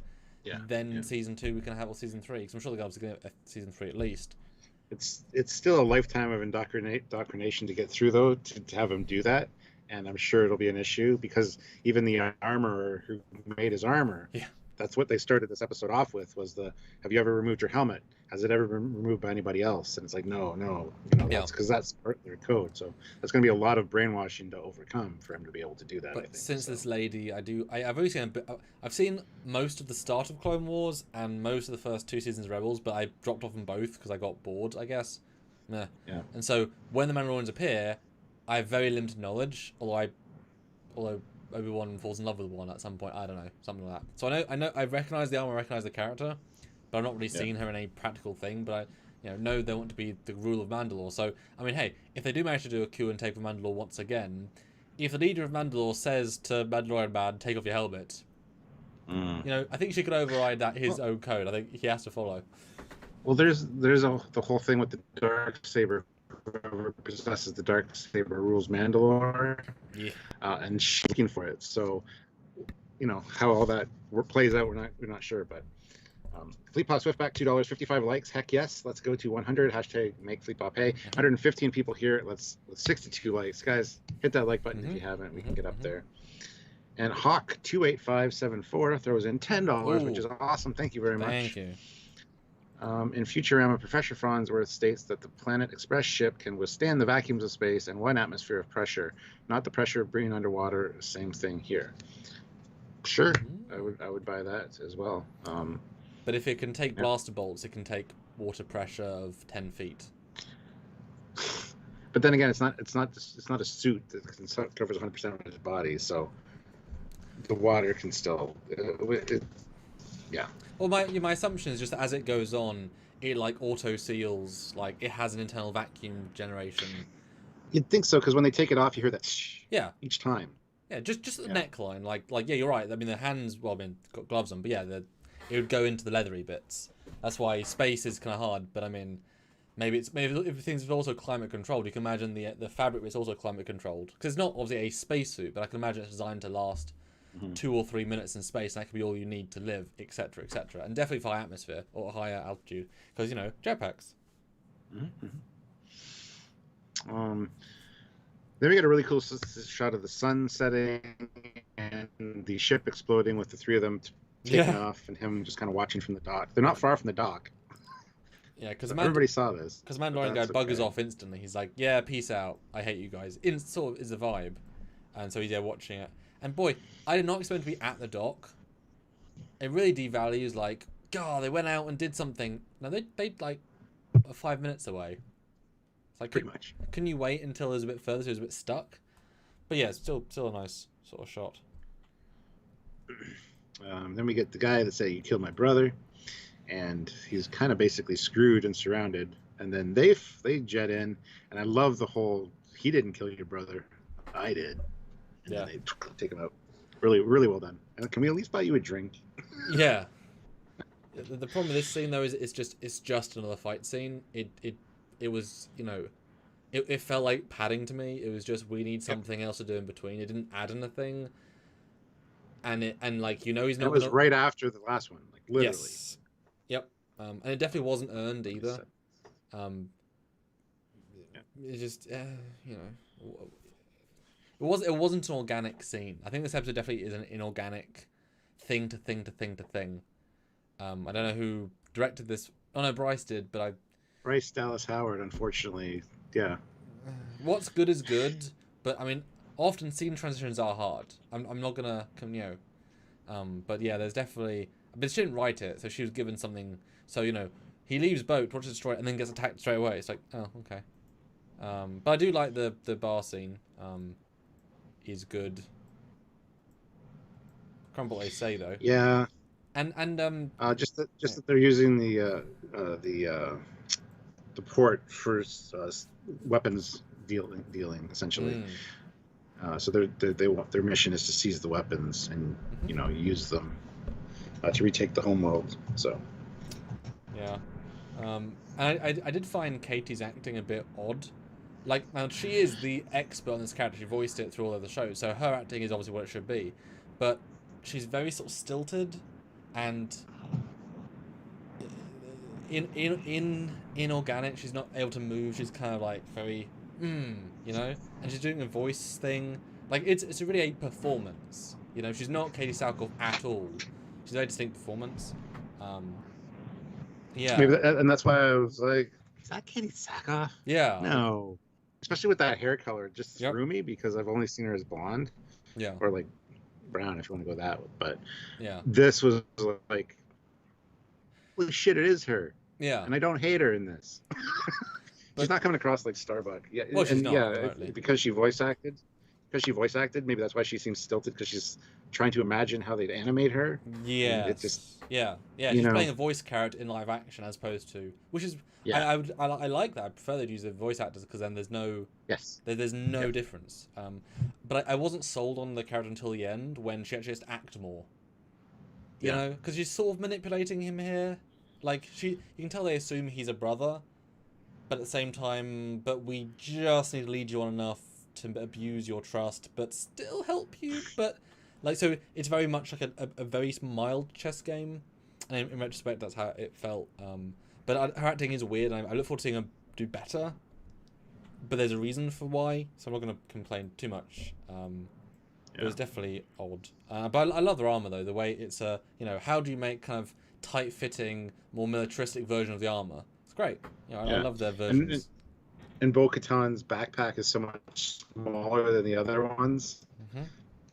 then season 2 we can have, or season 3, because I'm sure the guys are going to season 3 at least. It's still a lifetime of indoctrination to get through, though, to have him do that, and I'm sure it'll be an issue, because even the armorer who made his armor, that's what they started this episode off with, was have you ever removed your helmet? Has it ever been removed by anybody else? And it's like, no, you know, that's because that's part of their code. So that's going to be a lot of brainwashing to overcome for him to be able to do that. But I think, since this lady, I've only seen I've seen most of the start of Clone Wars and most of the first 2 seasons of Rebels, but I dropped off on both because I got bored, I guess. Yeah. And so when the Mandalorians appear, I have very limited knowledge, although Obi-Wan falls in love with one at some point. I don't know, something like that. So I know I recognize the armor, I recognize the character, but I've not really seen her in any practical thing. But I know they want to be the rule of Mandalore. So I mean, hey, if they do manage to do a coup and take for Mandalore once again, if the leader of Mandalore says to Mandalorian man, take off your helmet, you know, I think she could override that his own code. I think he has to follow. Well, there's the whole thing with the Darksaber. Whoever possesses the Darksaber rules Mandalore, and she's looking for it. So, you know how all that plays out. We're not sure, but Fleetpaw Swiftback, $2, 55 likes. Heck yes, let's go to 100. Hashtag make Fleetpaw pay. 115 people here. Let's 62 likes, guys. Hit that like button if you haven't. We can get up there. And Hawk 28574 throws in $10, which is awesome. Thank you very much. Thank you. In Futurama, Professor Farnsworth states that the Planet Express ship can withstand the vacuums of space and 1 atmosphere of pressure, not the pressure of being underwater. Same thing here. Sure, I would buy that as well. But if it can take blaster bolts, it can take water pressure of 10 feet. But then again, it's not a suit that covers 100% of his body, so the water can still. Well, my assumption is just that as it goes on, it like auto seals, like it has an internal vacuum generation. You'd think so, because when they take it off, you hear that each time. Yeah, just the neckline, like yeah, you're right. I mean, the hands, well, I mean, got gloves on, but yeah, it would go into the leathery bits. That's why space is kind of hard. But I mean, maybe if things are also climate controlled, you can imagine the fabric is also climate controlled, because it's not obviously a spacesuit, but I can imagine it's designed to last 2 or 3 minutes in space, and that could be all you need to live, etc., etc., and definitely for high atmosphere or higher altitude, because you know, jetpacks. Then we get a really cool shot of the sun setting and the ship exploding with the 3 of them taking off, and him just kind of watching from the dock. They're not far from the dock. Yeah, because everybody saw this. Because Mandalorian guy buggers off instantly. He's like, "Yeah, peace out. I hate you guys." Sort of is the vibe, and so he's there watching it. And boy, I did not expect to be at the dock. It really devalues, like, God, they went out and did something. No, they like 5 minutes away. It's like, pretty much. Can you wait until it was a bit further so it was a bit stuck? But yeah, still a nice sort of shot. Then we get the guy that said, "You killed my brother," and he's kind of basically screwed and surrounded. And then they jet in, and I love the whole, "He didn't kill your brother, I did." And then they take him out. Really, really well done. And can we at least buy you a drink? Yeah. The problem with this scene though is it's just another fight scene. It was, you know, it felt like padding to me. It was just, we need something else to do in between. It didn't add anything. And like, you know, he's not. It was right after the last one, like literally. Yes. Yep. And it definitely wasn't earned either. Um, it just, you know, it wasn't an organic scene. I think this episode definitely is an inorganic thing to thing to thing to thing. I don't know who directed this. Oh no, Bryce did, but Bryce Dallas Howard, unfortunately, yeah. what's good is good, but I mean, often scene transitions are hard. I'm not gonna, you know, but yeah, there's definitely. But she didn't write it, so she was given something. So you know, he leaves boat, watches destroy it, and then gets attacked straight away. It's like, oh, okay. But I do like the bar scene. Is good. Can't remember what they say though. Yeah. And Just that they're using the port for weapons dealing essentially. So they want their mission is to seize the weapons and you know use them to retake the homeworld. So yeah, and I did find Katie's acting a bit odd. Like now she is the expert on this character. She voiced it through all of the shows, so her acting is obviously what it should be. But she's very sort of stilted, and inorganic. She's not able to move. She's kind of like very, you know. And she's doing a voice thing. Like it's really a performance. You know, she's not Katie Sackhoff at all. She's a very distinct performance. Yeah. maybe and that's why I was like, is that Katie Sackhoff? Yeah. No. Especially with that hair color, it just threw me because I've only seen her as blonde. Yeah. Or like brown if you want to go that way. But yeah, this was like, holy shit, it is her. Yeah. And I don't hate her in this. She's not coming across like Starbuck. Yeah. Well, she's not, yeah, because she voice acted. Maybe that's why she seems stilted, because she's trying to imagine how they'd animate her. Yeah. It just she's playing a voice character in live action as opposed to, which is I like that. I prefer they'd use the voice actors because then there's no there's no difference. But I wasn't sold on the character until the end when she actually has to act more. You know, because she's sort of manipulating him here. Like you can tell they assume he's a brother, but at the same time, but we just need to lead you on enough to abuse your trust, but still help you. But like, so it's very much like a very mild chess game, and in retrospect, that's how it felt. But her acting is weird. And I look forward to seeing her do better. But there's a reason for why, so I'm not going to complain too much. It was definitely odd. But I love their armor though. The way it's you know, how do you make kind of tight-fitting, more militaristic version of the armor? It's great. You know, I love their versions. And Bo-Katan's backpack is so much smaller than the other ones. Mm-hmm.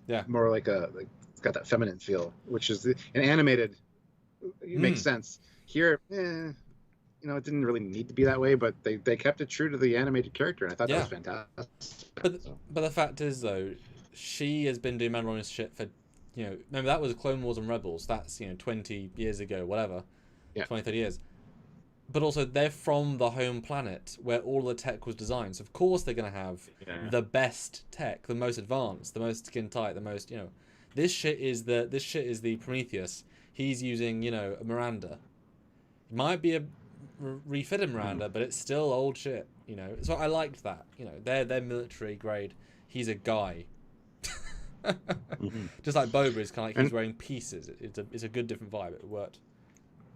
Yeah, more like it's got that feminine feel, which is an animated. It makes sense. Here, you know, it didn't really need to be that way, but they kept it true to the animated character, and I thought that was fantastic. But the fact is, though, she has been doing Mandalorian shit for, you know, remember that was Clone Wars and Rebels. That's, you know, 20 years ago, whatever. 20, 30 years. But also, they're from the home planet where all the tech was designed. So, of course, they're going to have the best tech, the most advanced, the most skin tight, the most, you know. This shit is the Prometheus. He's using, you know, a Miranda. It might be a refitted Miranda, but it's still old shit, you know. So I liked that. You know, they're military grade. He's a guy. Just like Boba is kind of like he's wearing pieces. It's a good different vibe. It worked.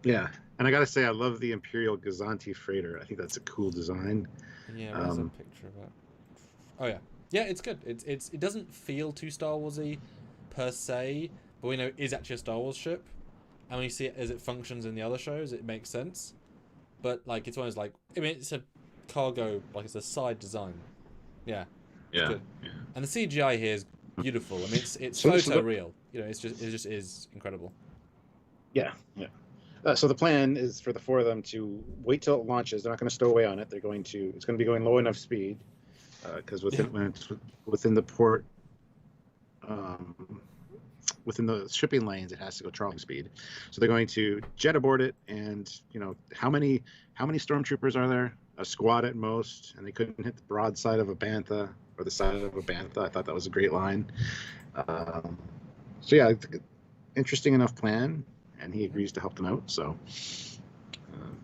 Yeah, and I gotta say, I love the Imperial Gazanti freighter. I think that's a cool design. Yeah, there's a picture of it. Oh yeah, it's good. It doesn't feel too Star Warsy per se, but we know it is actually a Star Wars ship, and when you see it as it functions in the other shows, it makes sense. But like, it's one of those, like, I mean, it's a cargo, like it's a side design. Yeah. Good. Yeah. And the CGI here is beautiful. I mean, it's photo real. You know, it just is incredible. Yeah. So the plan is for the four of them to wait till it launches. They're not going to stow away on it. It's going to be going low enough speed because when it's within the port, within the shipping lanes, it has to go trolley speed. So they're going to jet aboard it, and you know how many stormtroopers are there? A squad at most, and they couldn't hit the broadside of a bantha or the side of a bantha. I thought that was a great line. So yeah, interesting enough plan. And he agrees to help them out. So,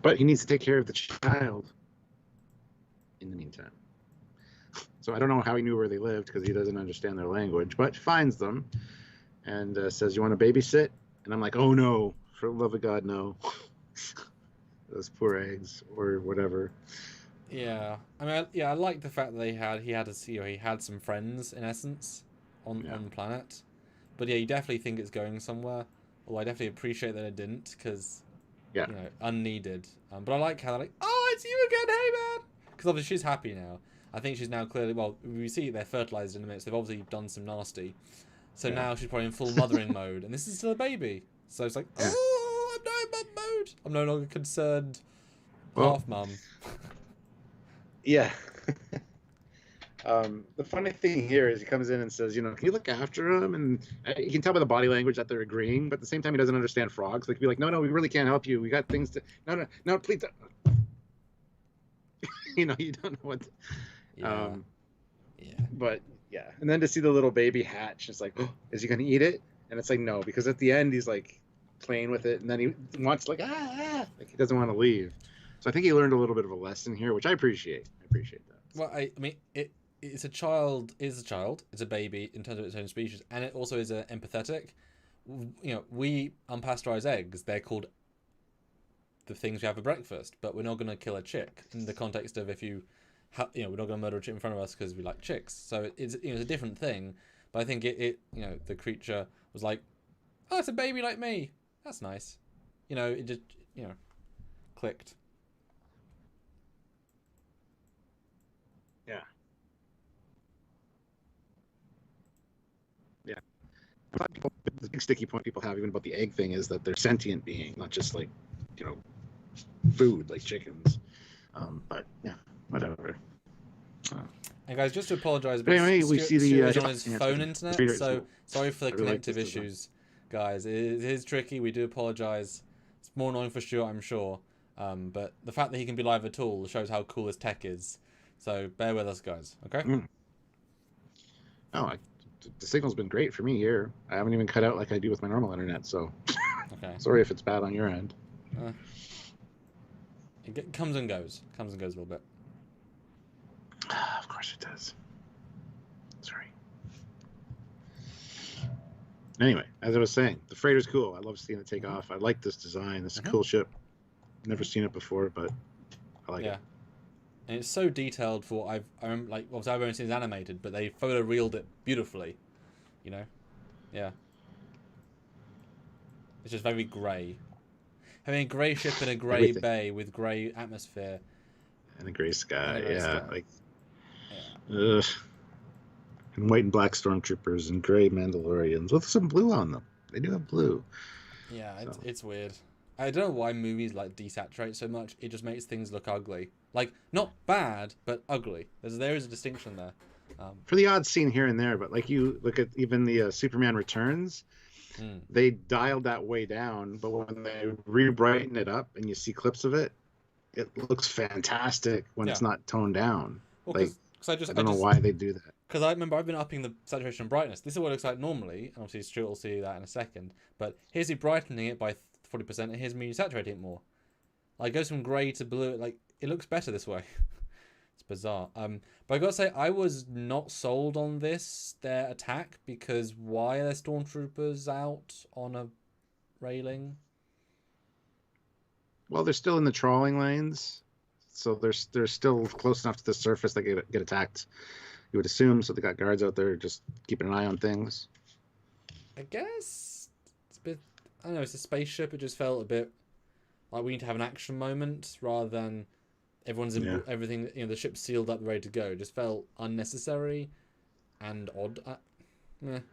but he needs to take care of the child in the meantime. So I don't know how he knew where they lived because he doesn't understand their language. But finds them and says, "You want to babysit?" And I'm like, "Oh no! For the love of God, no!" those poor eggs or whatever. Yeah, I mean, I like the fact that he had some friends in essence on the planet, but yeah, you definitely think it's going somewhere. Although I definitely appreciate that it didn't, because unneeded. But I like how they're like, oh, it's you again, hey man, because obviously she's happy now. I think she's now clearly, well, we see they're fertilized in a minute, so they've obviously done some nasty. So now she's probably in full mothering mode, and this is still a baby. So it's like, oh, I'm now in mum mode. I'm no longer concerned. Half mum. Yeah. The funny thing here is he comes in and says, can you look after him? And you can tell by the body language that they're agreeing, but at the same time, he doesn't understand frogs. Like, be like, no, we really can't help you. We got things to, no, please don't. You don't know what. But yeah, and then to see the little baby hatch, it's like, oh, is he gonna eat it? And it's like, no, because at the end he's like playing with it, and then he wants like he doesn't want to leave. So I think he learned a little bit of a lesson here, which I appreciate. I appreciate that. Well, I mean, it's a child. It's a baby in terms of its own species, and it also is empathetic. We unpasteurized eggs. They're called the things we have for breakfast, but we're not going to kill a chick in the context of if you, we're not going to murder a chick in front of us because we like chicks. So it's it's a different thing. But I think it the creature was like, oh, it's a baby like me. That's nice. It just clicked. Yeah. Yeah. The big sticky point people have even about the egg thing is that they're sentient being, not just like, food like chickens. But yeah, whatever. And guys, just to apologise, but anyway, we see the on his phone internet, so sorry for the connective issues, guys. It is tricky. We do apologise. It's more annoying for Stuart, I'm sure. But the fact that he can be live at all shows how cool his tech is. So bear with us, guys. Okay. Oh, the signal's been great for me here. I haven't even cut out like I do with my normal internet. So okay. Sorry if it's bad on your end. It comes and goes. Comes and goes a little bit. Of course it does. Sorry. Anyway, as I was saying, the freighter's cool. I love seeing it take off. I like this design. This is a cool ship. Never seen it before, but I like it. And it's so detailed for what I remember, like, obviously I've only seen it animated, but they photo reeled it beautifully. Yeah. It's just very grey. Having a grey ship in a grey bay with grey atmosphere. And a grey sky, Ugh. And white and black stormtroopers and grey Mandalorians with some blue on them. They do have blue. Yeah, it's weird. I don't know why movies like desaturate so much. It just makes things look ugly. Like, not bad, but ugly. There is a distinction there. For the odd scene here and there, but like you look at even the Superman Returns, they dialed that way down, but when they re-brighten it up and you see clips of it, it looks fantastic when it's not toned down. Well, I don't know why they do that. Because I remember I've been upping the saturation and brightness. This is what it looks like normally, and obviously Stuart will see that in a second. But here's you brightening it by 40%, and here's me saturating it more. Like, it goes from grey to blue. Like, it looks better this way. It's bizarre. But I gotta say, I was not sold on their attack, because why are there stormtroopers out on a railing? Well, they're still in the trawling lanes, so they're still close enough to the surface that get attacked. You would assume, so they got guards out there just keeping an eye on things. I guess it's a bit. I don't know. It's a spaceship. It just felt a bit like we need to have an action moment rather than everyone's in everything. The ship's sealed up, ready to go. It just felt unnecessary and odd. And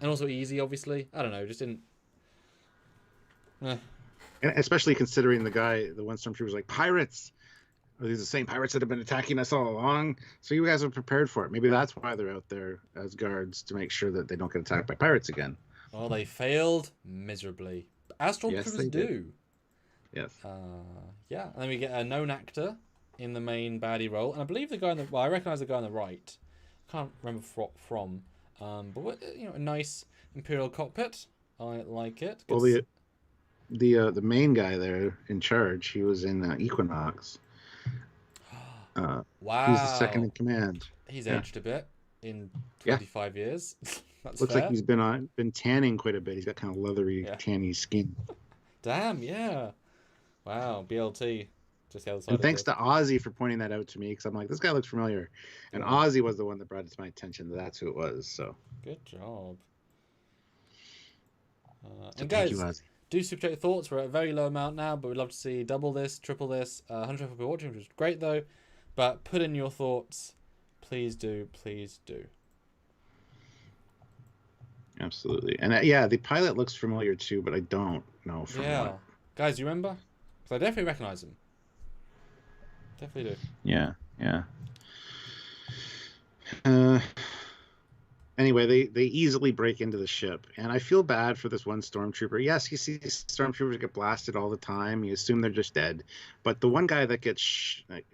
also easy, obviously. I don't know. Just didn't. And especially considering the one stormtrooper was like, pirates. Are these the same pirates that have been attacking us all along? So you guys are prepared for it. Maybe that's why they're out there as guards, to make sure that they don't get attacked by pirates again. Oh, they failed miserably. As stormtroopers do. Yes. Yeah, and then we get a known actor in the main baddie role, and I believe the guy I recognise the guy on the right. Can't remember from. But a nice Imperial cockpit. I like it. Well, the main guy there in charge, he was in Equinox. Wow. He's the second in command. He's aged a bit in 25 years. That's Looks fair. like he's been tanning quite a bit. He's got kind of leathery, tanny skin. Damn, yeah. Wow, BLT. Just the other side And of thanks it. to Ozzy for pointing that out to me, because I'm like, this guy looks familiar. And Yeah. Ozzy was the one that brought it to my attention that that's who it was. So Good job. so And thank you, guys, Ozzy. do super chat your thoughts. We're at a very low amount now, but we'd love to see double this, triple this. 100 people watching, which is great though. But put in your thoughts. Please do. Please do. Absolutely. And yeah, the pilot looks familiar too, but I don't know from Yeah. what. Guys, you remember? Because I definitely recognize him. Definitely do. Yeah, yeah. Uh, anyway, they easily break into the ship, and I feel bad for this one stormtrooper. Yes, you see stormtroopers get blasted all the time. You assume they're just dead, but the one guy that gets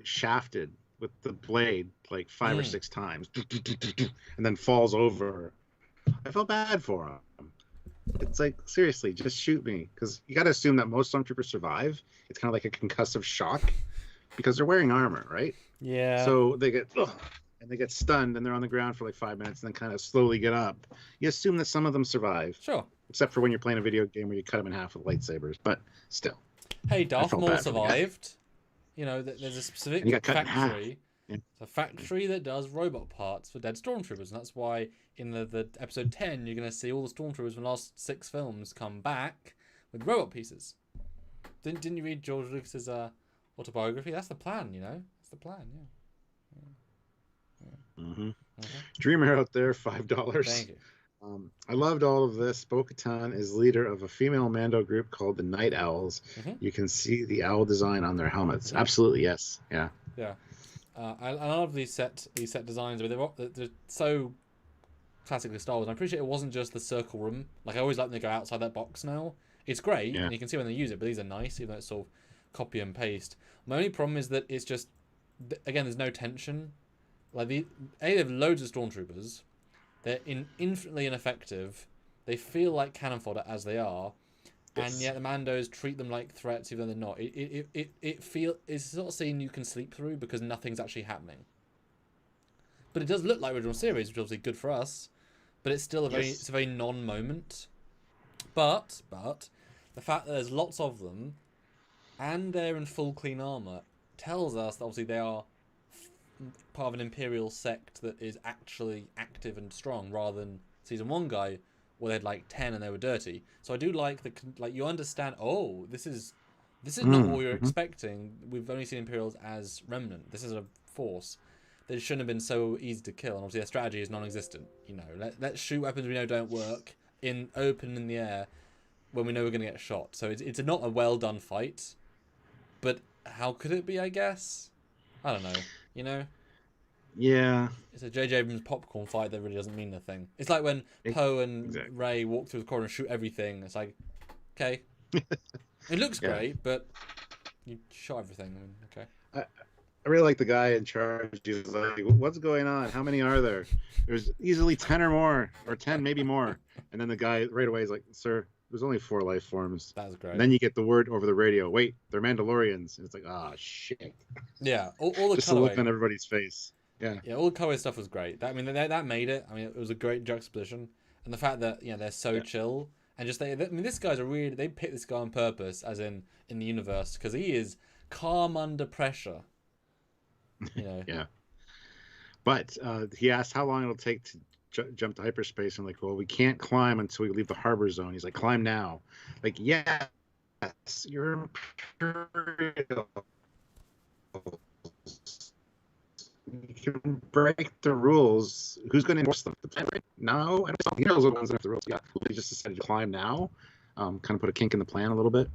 shafted with the blade like 5 or 6 times, and then falls over. I felt bad for him. It's like, seriously, just shoot me, because you got to assume that most stormtroopers survive. It's kind of like a concussive shock because they're wearing armor, right? Yeah. So they get and they get stunned, and they're on the ground for like 5 minutes, and then kind of slowly get up. You assume that some of them survive, Sure. except for when you're playing a video game where you cut them in half with lightsabers. But still, Hey, I Darth felt Maul bad for the guy. survived. You know, there's a And he specific got cut in half. factory. Yeah. It's a factory that does robot parts for dead stormtroopers, and that's why in the episode 10 you're going to see all the stormtroopers from the last 6 films come back with robot pieces. Didn't you read George Lucas's autobiography? That's the plan, you know. That's the plan. Mm-hmm. Yeah. Dreamer out there, $5. Thank you. I loved all of this. Bo-Katan is leader of a female Mando group called the Night Owls. You can see the owl design on their helmets. Absolutely, yes. Yeah. Yeah. I love these set designs. I mean, they're so classically Star Wars. I appreciate it wasn't just the circle room. Like, I always like when they go outside that box now. It's great, and you can see when they use it, but these are nice, even though it's sort of copy and paste. My only problem is that it's just, again, there's no tension. Like, they have loads of stormtroopers. They're infinitely ineffective. They feel like cannon fodder as they are, and yet the Mandos treat them like threats, even though they're not. It's sort of scene you can sleep through because nothing's actually happening. But it does look like original series, which is obviously good for us. But it's still it's a very non-moment. But the fact that there's lots of them, and they're in full clean armor, tells us that obviously they are part of an Imperial sect that is actually active and strong, rather than Season 1 guy where they had like 10 and they were dirty. So I do like you understand, oh, this is not what we were expecting. We've only seen Imperials as remnant. This is a force. They shouldn't have been so easy to kill, and obviously their strategy is non-existent. You know, let's shoot weapons we know don't work in the air when we know we're going to get shot. So it's not a well done fight, but how could it be? I guess I don't know. You know. Yeah. It's a J.J. Abrams popcorn fight that really doesn't mean nothing. It's like when Poe and Rey walk through the corridor and shoot everything. It's like, okay, it looks great, but you shot everything. I mean, okay. I really like the guy in charge. He's like, what's going on? How many are there? There's easily 10 or more, or 10, maybe more. And then the guy right away is like, sir, there's only 4 life forms. That's great. And then you get the word over the radio, wait, they're Mandalorians. And it's like, ah, shit. Yeah, all the just the look on everybody's face. Yeah, all the color stuff was great. That made it. I mean, it was a great juxtaposition, and the fact that they're so chill and just this guy's they picked this guy on purpose, as in the universe, because he is calm under pressure. You know. Yeah. But he asked how long it'll take to jump to hyperspace. I'm like, well, we can't climb until we leave the harbor zone. He's like, climb now. Like, yes, you're Imperial. You can break the rules. Who's going to enforce them? The planet? No, I don't know. The ones that have the rules. Yeah, they just decided to climb now. Kind of put a kink in the plan a little bit.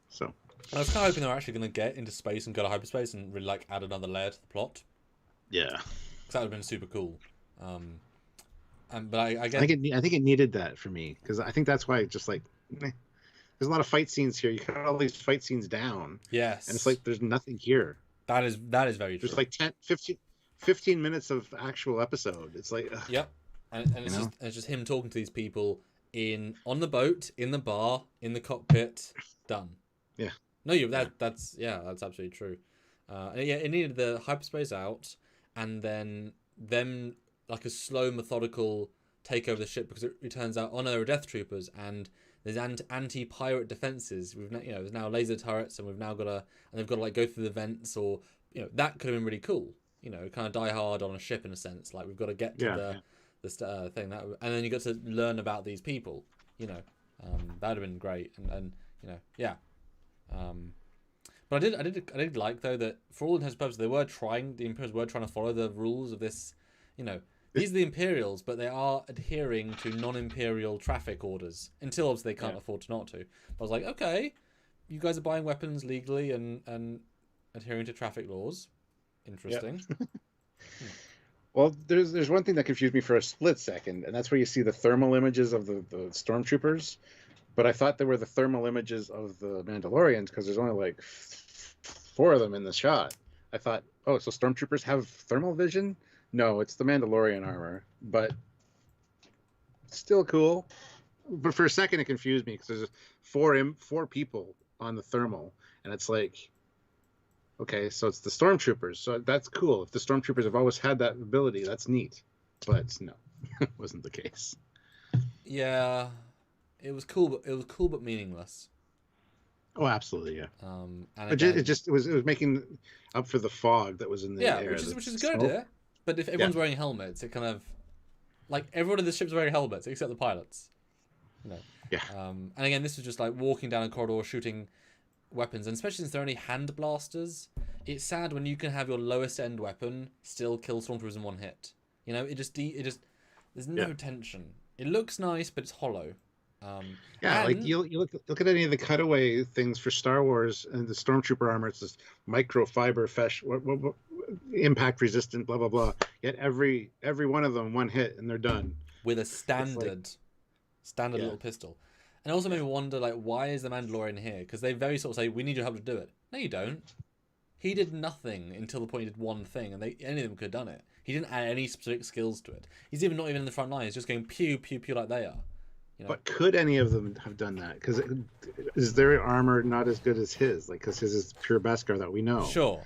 So I was kind of hoping they were actually going to get into space and go to hyperspace and really add another layer to the plot. Yeah, because that would have been super cool. But I guess I think it needed that for me, because I think that's why it just there's a lot of fight scenes here. You cut all these fight scenes down. Yes, and it's like there's nothing here. That is very true. There's like 15 minutes of actual episode. It's like yep, and it's just him talking to these people on the boat, in the bar, in the cockpit. Done. Yeah. No, that's absolutely true. It needed the hyperspace out, and then them like a slow, methodical take over the ship, because it turns out, oh no, there are Death Troopers, and There's anti-pirate defenses. There's now laser turrets, and they've got to like go through the vents, or that could have been really cool. Kind of Die Hard on a ship in a sense. Like we've got to get to the thing and then you got to learn about these people. That would have been great, and yeah. But I did like though that for all intents and purposes the Imperials were trying to follow the rules of this. These are the Imperials, but they are adhering to non-Imperial traffic orders until obviously they can't afford to not to. But I was like, okay, you guys are buying weapons legally and adhering to traffic laws. Interesting. Yep. Well, there's one thing that confused me for a split second, and that's where you see the thermal images of the stormtroopers. But I thought they were the thermal images of the Mandalorians because there's only like 4 of them in the shot. I thought, oh, so stormtroopers have thermal vision? No, it's the Mandalorian armor, but still cool. But for a second, it confused me because there's 4 people on the thermal, and it's like, okay, so it's the stormtroopers. So that's cool. If the stormtroopers have always had that ability, that's neat. But no, it wasn't the case. Yeah, it was cool, but meaningless. Oh, absolutely, yeah. And again, it was making up for the fog that was in the air. which is good, yeah. But if everyone's wearing helmets, it kind of like everyone in the ship's wearing helmets except the pilots. Yeah. And again, this was just like walking down a corridor shooting weapons, and especially since they're only hand blasters, it's sad when you can have your lowest end weapon still kill stormtroopers in one hit. It just there's no tension. It looks nice, but it's hollow. Like you look at any of the cutaway things for Star Wars and the stormtrooper armor. It's this microfiber impact resistant, blah blah blah. Yet every one of them one hit and they're done with a standard little pistol. And it also made me wonder, like, why is the Mandalorian here? Because they very sort of say, we need your help to do it. No, you don't. He did nothing until the point he did one thing, and any of them could have done it. He didn't add any specific skills to it. He's not even in the front line. He's just going pew pew pew like they are. But could any of them have done that? Because is their armor not as good as his? Like, because his is pure Beskar that we know. Sure.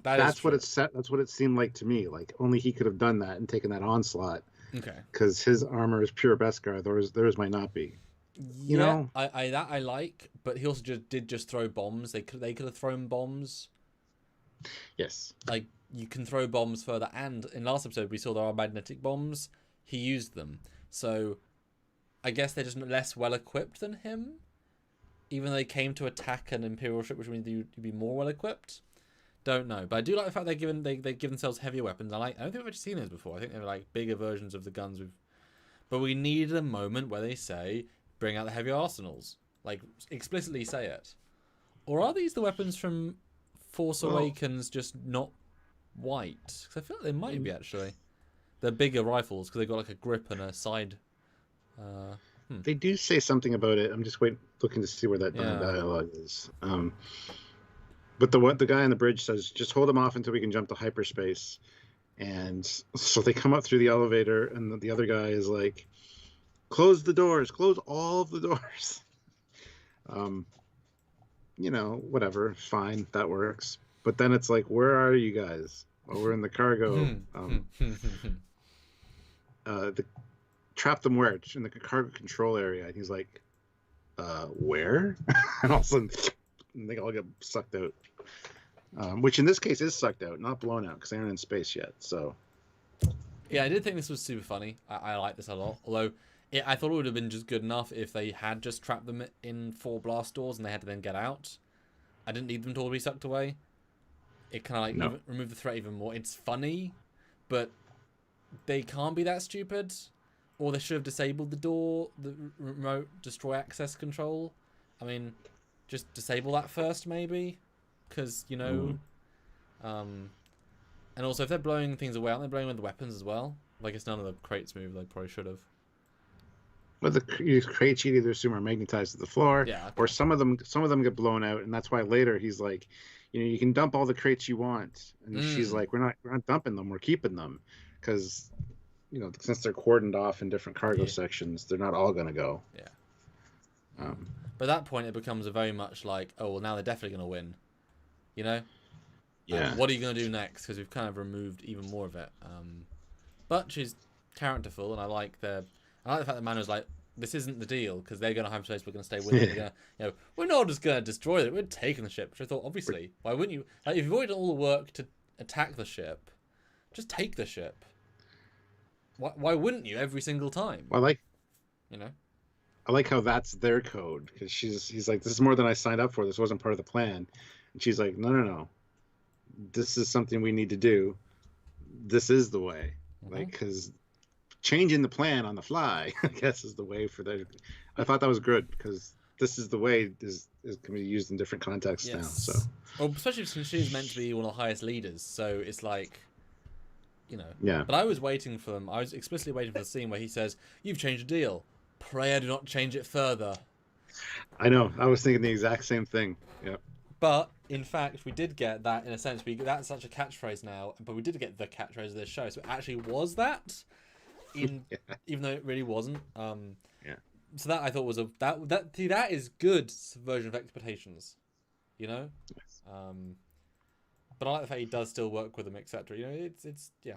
That's what That's what it seemed like to me. Like only he could have done that and taken that onslaught. Okay. Because his armor is pure Beskar. Theirs might not be. I like, but he also just throw bombs. They could have thrown bombs. Yes. Like you can throw bombs further, and in last episode we saw there are magnetic bombs. He used them, so I guess they're just less well equipped than him. Even though they came to attack an Imperial ship, which means you'd be more well equipped. Don't know, but I do like the fact they give themselves heavier weapons. I don't think we've actually seen those before. I think they're like bigger versions of the guns but we needed a moment where they say, bring out the heavy arsenals. Like, explicitly say it. Or are these the weapons from Force Awakens just not white? Because I feel like they might be, actually. They're bigger rifles because they've got like a grip and a side. They do say something about it. I'm just looking to see where that dialogue is. But the guy on the bridge says, just hold him off until we can jump to hyperspace. And so they come up through the elevator, and the other guy is like, close the doors, close all of the doors. Whatever, fine, that works. But then it's like, where are you guys? Well, we're in the cargo. Trap them where? In the cargo control area. And he's like, where? And all of a sudden, they all get sucked out. Which in this case is sucked out, not blown out, because they aren't in space yet. So, yeah, I did think this was super funny. I like this a lot. Although, I thought it would have been just good enough if they had just trapped them in 4 blast doors and they had to then get out. I didn't need them to all be sucked away. It kind of remove the threat even more. It's funny, but they can't be that stupid. Or they should have disabled the door, the remote destroy access control. I mean, just disable that first, maybe. Because, and also if they're blowing things away, aren't they blowing with the weapons as well? Like, it's none of the crates move, they probably should have. Well, the crates you either assume are magnetized to the floor, or some of them get blown out, and that's why later he's like, you can dump all the crates you want, and she's like, we're not dumping them, we're keeping them, because since they're cordoned off in different cargo sections, they're not all gonna go. Yeah. But at that point, it becomes a very much like, oh well, now they're definitely gonna win. Yeah. What are you going to do next? Because we've kind of removed even more of it. But she's characterful, and I like the fact that Mano's like, this isn't the deal because they're going to hyperspace. We're going to stay with it. We're gonna, we're not just going to destroy it. We're taking the ship. Which I thought, obviously, why wouldn't you? Like, if you've already done all the work to attack the ship, just take the ship. Why wouldn't you every single time? Well, you know. I like how that's their code because he's like, this is more than I signed up for. This wasn't part of the plan, and she's like, no. This is something we need to do. This is the way, like, because changing the plan on the fly, I guess, is the way for that. I thought that was good because this is the way is can be used in different contexts now. So, well, especially since she's meant to be one of the highest leaders, so it's like, Yeah. But I was waiting for them. I was explicitly waiting for the scene where he says, "You've changed the deal. Pray I do not change it further." I know. I was thinking the exact same thing. Yeah. But in fact, we did get that in a sense. That's such a catchphrase now, but we did get the catchphrase of this show. So it actually was that, even though it really wasn't. Yeah. So that I thought was that is good subversion of expectations, Yes. But I like the fact he does still work with them, etc. It's yeah.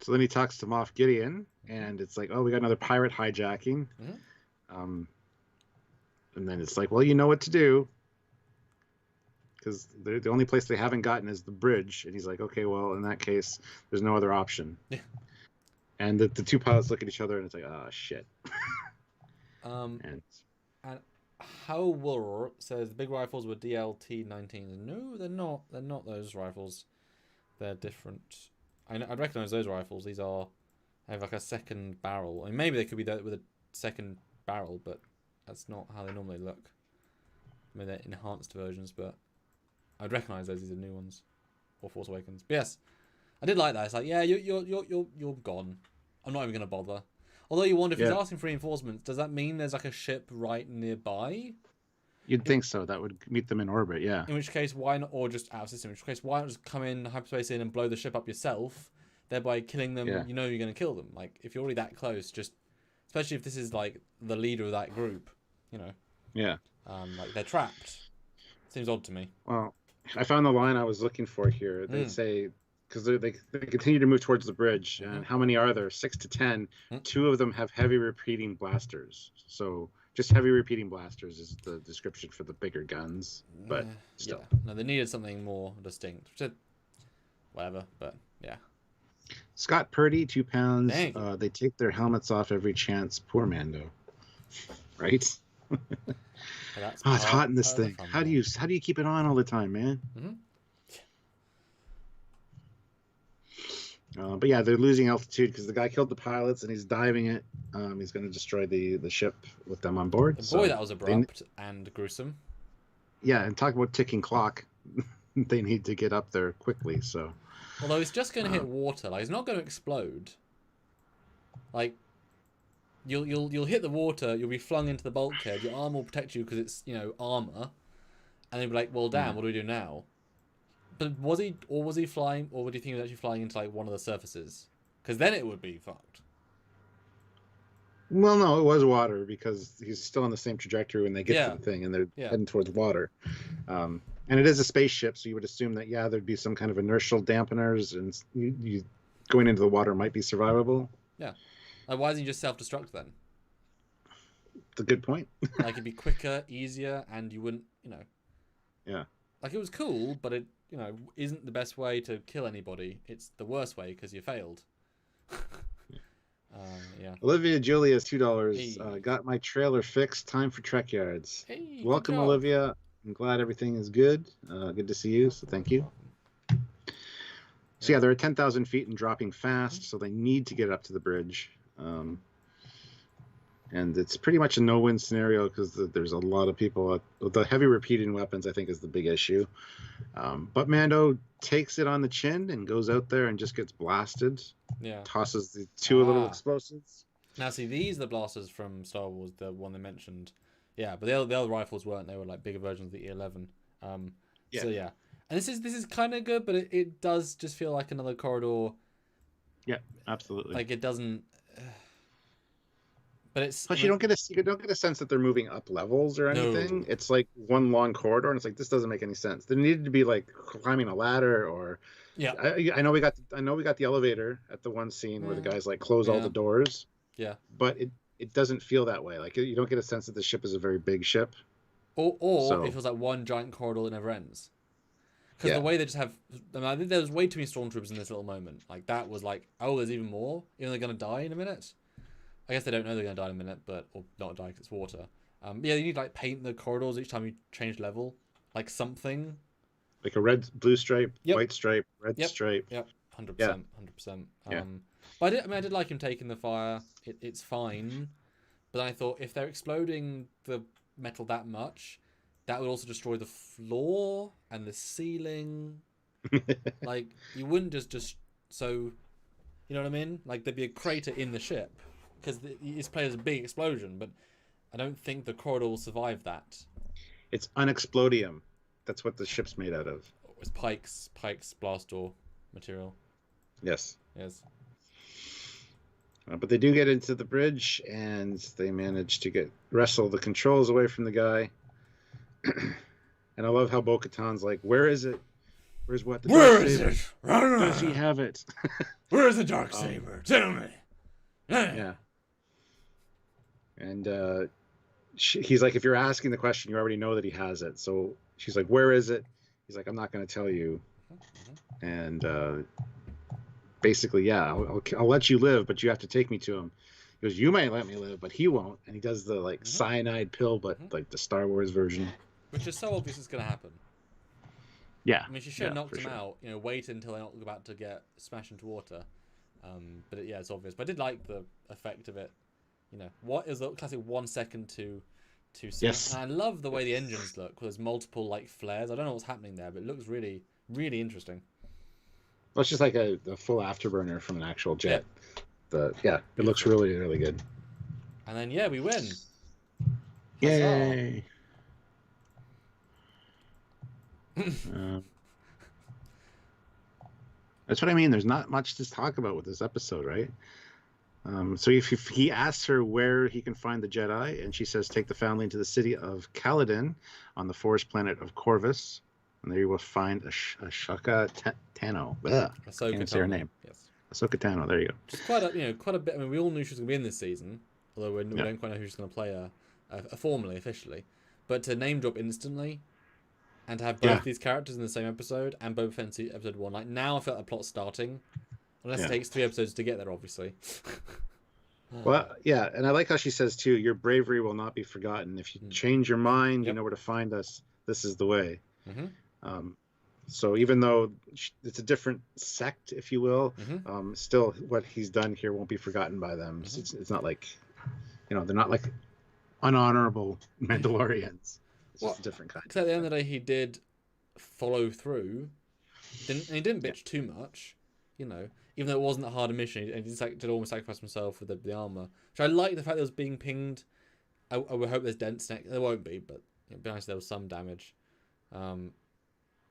So then he talks to Moff Gideon, and it's like, oh, we got another pirate hijacking. And then it's like, well, you know what to do. Because the only place they haven't gotten is the bridge. And he's like, okay, well, in that case, there's no other option. Yeah. And the two pilots look at each other, and it's like, oh, shit. And Howler says the big rifles were DLT-19s. No, they're not. They're not those rifles. They're different. I'd recognize those rifles. They have like a second barrel. I mean, maybe they could be there with a second barrel, but that's not how they normally look. I mean, they're enhanced versions, but I'd recognize those. These are new ones, or Force Awakens. But yes, I did like that. It's like, yeah, you're gone. I'm not even gonna bother. Although you wonder if he's asking for reinforcements, does that mean there's like a ship right nearby? You'd think so. That would meet them in orbit, yeah. In which case, why not, or just out of system? In which case, why not just come in, hyperspace in, and blow the ship up yourself, thereby killing them? Yeah. You know you're going to kill them. Like, if you're already that close, just, especially if this is like the leader of that group, Yeah. Like they're trapped. Seems odd to me. Well, I found the line I was looking for here. They say, because they continue to move towards the bridge, and how many are there? 6 to 10. 2 of them have heavy repeating blasters. So just heavy repeating blasters is the description for the bigger guns. But still. Yeah. No, they needed something more distinct. Whatever, but yeah. Scott Purdy, 2 pounds. Dang. They take their helmets off every chance. Poor Mando. Right? It's hot in this thing. How do you keep it on all the time, man? But yeah, they're losing altitude because the guy killed the pilots and he's diving it. He's going to destroy the ship with them on board. Boy, that was abrupt and gruesome. Yeah, and talk about ticking clock. They need to get up there quickly. So, although it's just going to hit water, like it's not going to explode. Like you'll hit the water, you'll be flung into the bulkhead. Your arm will protect you because it's armor, and they'll be like, well, damn, what do we do now? But was he flying, or do you think he was actually flying into like one of the surfaces? Because then it would be fucked. Well, no, it was water because he's still on the same trajectory when they get to the thing, and they're heading towards water. And it is a spaceship, so you would assume that there'd be some kind of inertial dampeners, and you going into the water might be survivable. Yeah. Like, why doesn't he just self-destruct then? It's a good point. Like it'd be quicker, easier, and you wouldn't, Yeah. Like it was cool, but it isn't the best way to kill anybody. It's the worst way because you failed. Yeah. Olivia Julia's $2. Hey. Got my trailer fixed. Time for Trekyards. Hey, welcome, Olivia. I'm glad everything is good. Good to see you. So thank you. So yeah, they're at 10,000 feet and dropping fast, so they need to get up to the bridge. And it's pretty much a no-win scenario because there's a lot of people. The heavy repeating weapons, I think, is the big issue. But Mando takes it on the chin and goes out there and just gets blasted. Yeah. Tosses the 2 little explosives. Now, see, these are the blasters from Star Wars, the one they mentioned. Yeah, but the other rifles weren't. They were like bigger versions of the E11. Yeah. So yeah, and this is kind of good, but it does just feel like another corridor. Yeah, absolutely. Like it doesn't. But it's. Plus, you don't get a sense that they're moving up levels or anything. No. It's like one long corridor, and it's like this doesn't make any sense. There needed to be like climbing a ladder, or yeah. I know we got the elevator at the one scene where the guys like close all the doors. Yeah. but it doesn't feel that way. Like you don't get a sense that the ship is a very big ship. Or it So feels like one giant corridor that never ends. Because the yeah, way they just have, I mean, I think there was way too many stormtroopers in this little moment. Like that was like, oh, there's even more. Even they're gonna die in a minute. I guess they don't know they're gonna die in a minute, but or not die because it's water. Yeah, you need to like paint the corridors each time you change level, like something. like a blue stripe, Yep, white stripe, red yep, stripe. yep. Hundred Yeah, percent, 100%. yeah. But I did like him taking the fire. It's fine. But I thought if they're exploding the metal that much, that would also destroy the floor and the ceiling. Like you wouldn't just so you know what I mean? Like there'd be a crater in the ship because it's played as a big explosion, but I don't think the corridor will survive that. It's unexplodium. That's what the ship's made out of. It's Pike's blast door material. Yes. Yes. But they do get into the bridge, and they manage to wrestle the controls away from the guy. And I love how Bo-Katan's like, "Where is it? Where's what? The Where dark is saber? it? Does he have it?" Where's the dark saber? Tell me. Yeah. And he's like, "If you're asking the question, you already know that he has it." So she's like, "Where is it?" He's like, "I'm not going to tell you." And basically, yeah, I'll let you live, but you have to take me to him. He goes, "You might let me live, but he won't." And he does the like cyanide pill, but like the Star Wars version. Which is so obvious it's going to happen. Yeah. I mean, she should have knocked him out. You know, wait until they're not about to get smashed into water. But yeah, it's obvious. But I did like the effect of it. You know, what is the classic 1 second to see. Yes. And I love the way the engines look. There's multiple like flares. I don't know what's happening there, but it looks really, really interesting. Well, it's just like a full afterburner from an actual jet. It looks really, really good. And then yeah, we win. Yay! That's what I mean. There's not much to talk about with this episode, right? So if he asks her where he can find the Jedi, and she says, "Take the family to the city of Caladan on the forest planet of Corvus, and there you will find Ashoka Tano." Can't even say her name. Yes. Ahsoka Tano. There you go. Just quite a bit. I mean, we all knew she was going to be in this season, although we don't quite know who she's going to play formally, officially. But to name drop instantly, and to have both these characters in the same episode, and Boba Fett's episode 1, like now I felt the plot's starting. Unless it takes 3 episodes to get there, obviously. Well, yeah, and I like how she says too, "Your bravery will not be forgotten. If you change your mind, you know where to find us. This is the way." So even though it's a different sect, if you will, still what he's done here won't be forgotten by them. It's not like, they're not like unhonorable Mandalorians. It's just a different kind. Because at the end of the day, he did follow through. He didn't bitch too much, even though it wasn't that hard a mission. And he did almost sacrifice himself with the armor. Which I like the fact that it was being pinged. I would hope there's dents next. There won't be, but it'd be nice if there was some damage.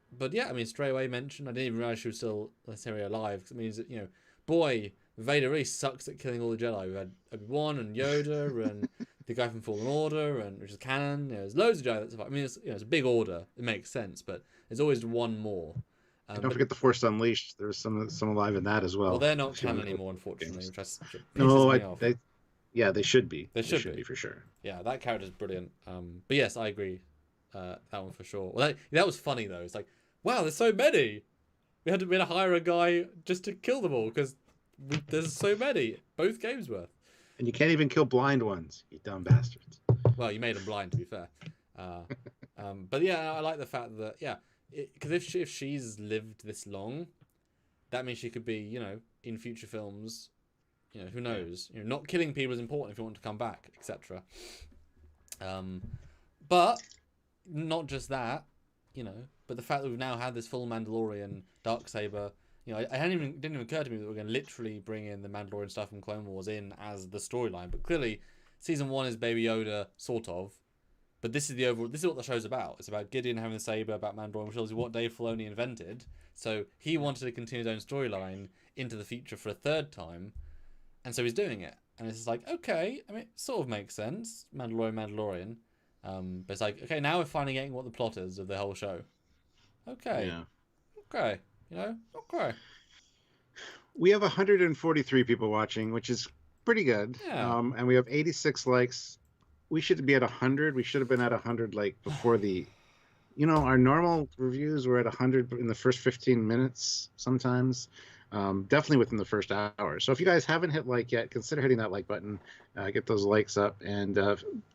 But yeah, I mean, straight away mentioned. I didn't even realize she was still necessarily alive. Because it means that, boy, Vader really sucks at killing all the Jedi. We've had Obi-Wan and Yoda and the guy from Fallen Order, and which is canon. There's loads of Jedi that survive. I mean, it's a big order. It makes sense, but there's always one more. Don't forget the Force Unleashed. There's some alive in that as well. Well, they're not canon anymore, unfortunately, which pisses me off. They should be. They should be for sure. Yeah, that character's brilliant. But yes, I agree. That one for sure. Well, that was funny though. It's like, wow, there's so many. We had to hire a guy just to kill them all because there's so many. Both games worth. And you can't even kill blind ones, you dumb bastards. Well, you made them blind, to be fair. But yeah, I like the fact that because if she's lived this long, that means she could be in future films. Who knows? Not killing people is important if you want to come back, etc. But not just that, but the fact that we've now had this full Mandalorian Darksaber, it didn't even occur to me that we're going to literally bring in the Mandalorian stuff from Clone Wars in as the storyline. But clearly, season 1 is Baby Yoda, sort of. But this is what the show's about. It's about Gideon having the saber, about Mandalorian, which is what Dave Filoni invented. So he wanted to continue his own storyline into the future for a third time, and so he's doing it. And it's like, okay, I mean, it sort of makes sense, Mandalorian. But it's like, okay, now we're finally getting what the plot is of the whole show. Okay. Yeah. Okay. Okay. We have 143 people watching, which is pretty good. Yeah. And we have 86 likes. We should be at 100. We should have been at 100 like before the. Our normal reviews were at 100 in the first 15 minutes sometimes. Definitely within the first hour. So if you guys haven't hit like yet, consider hitting that like button. Get those likes up, and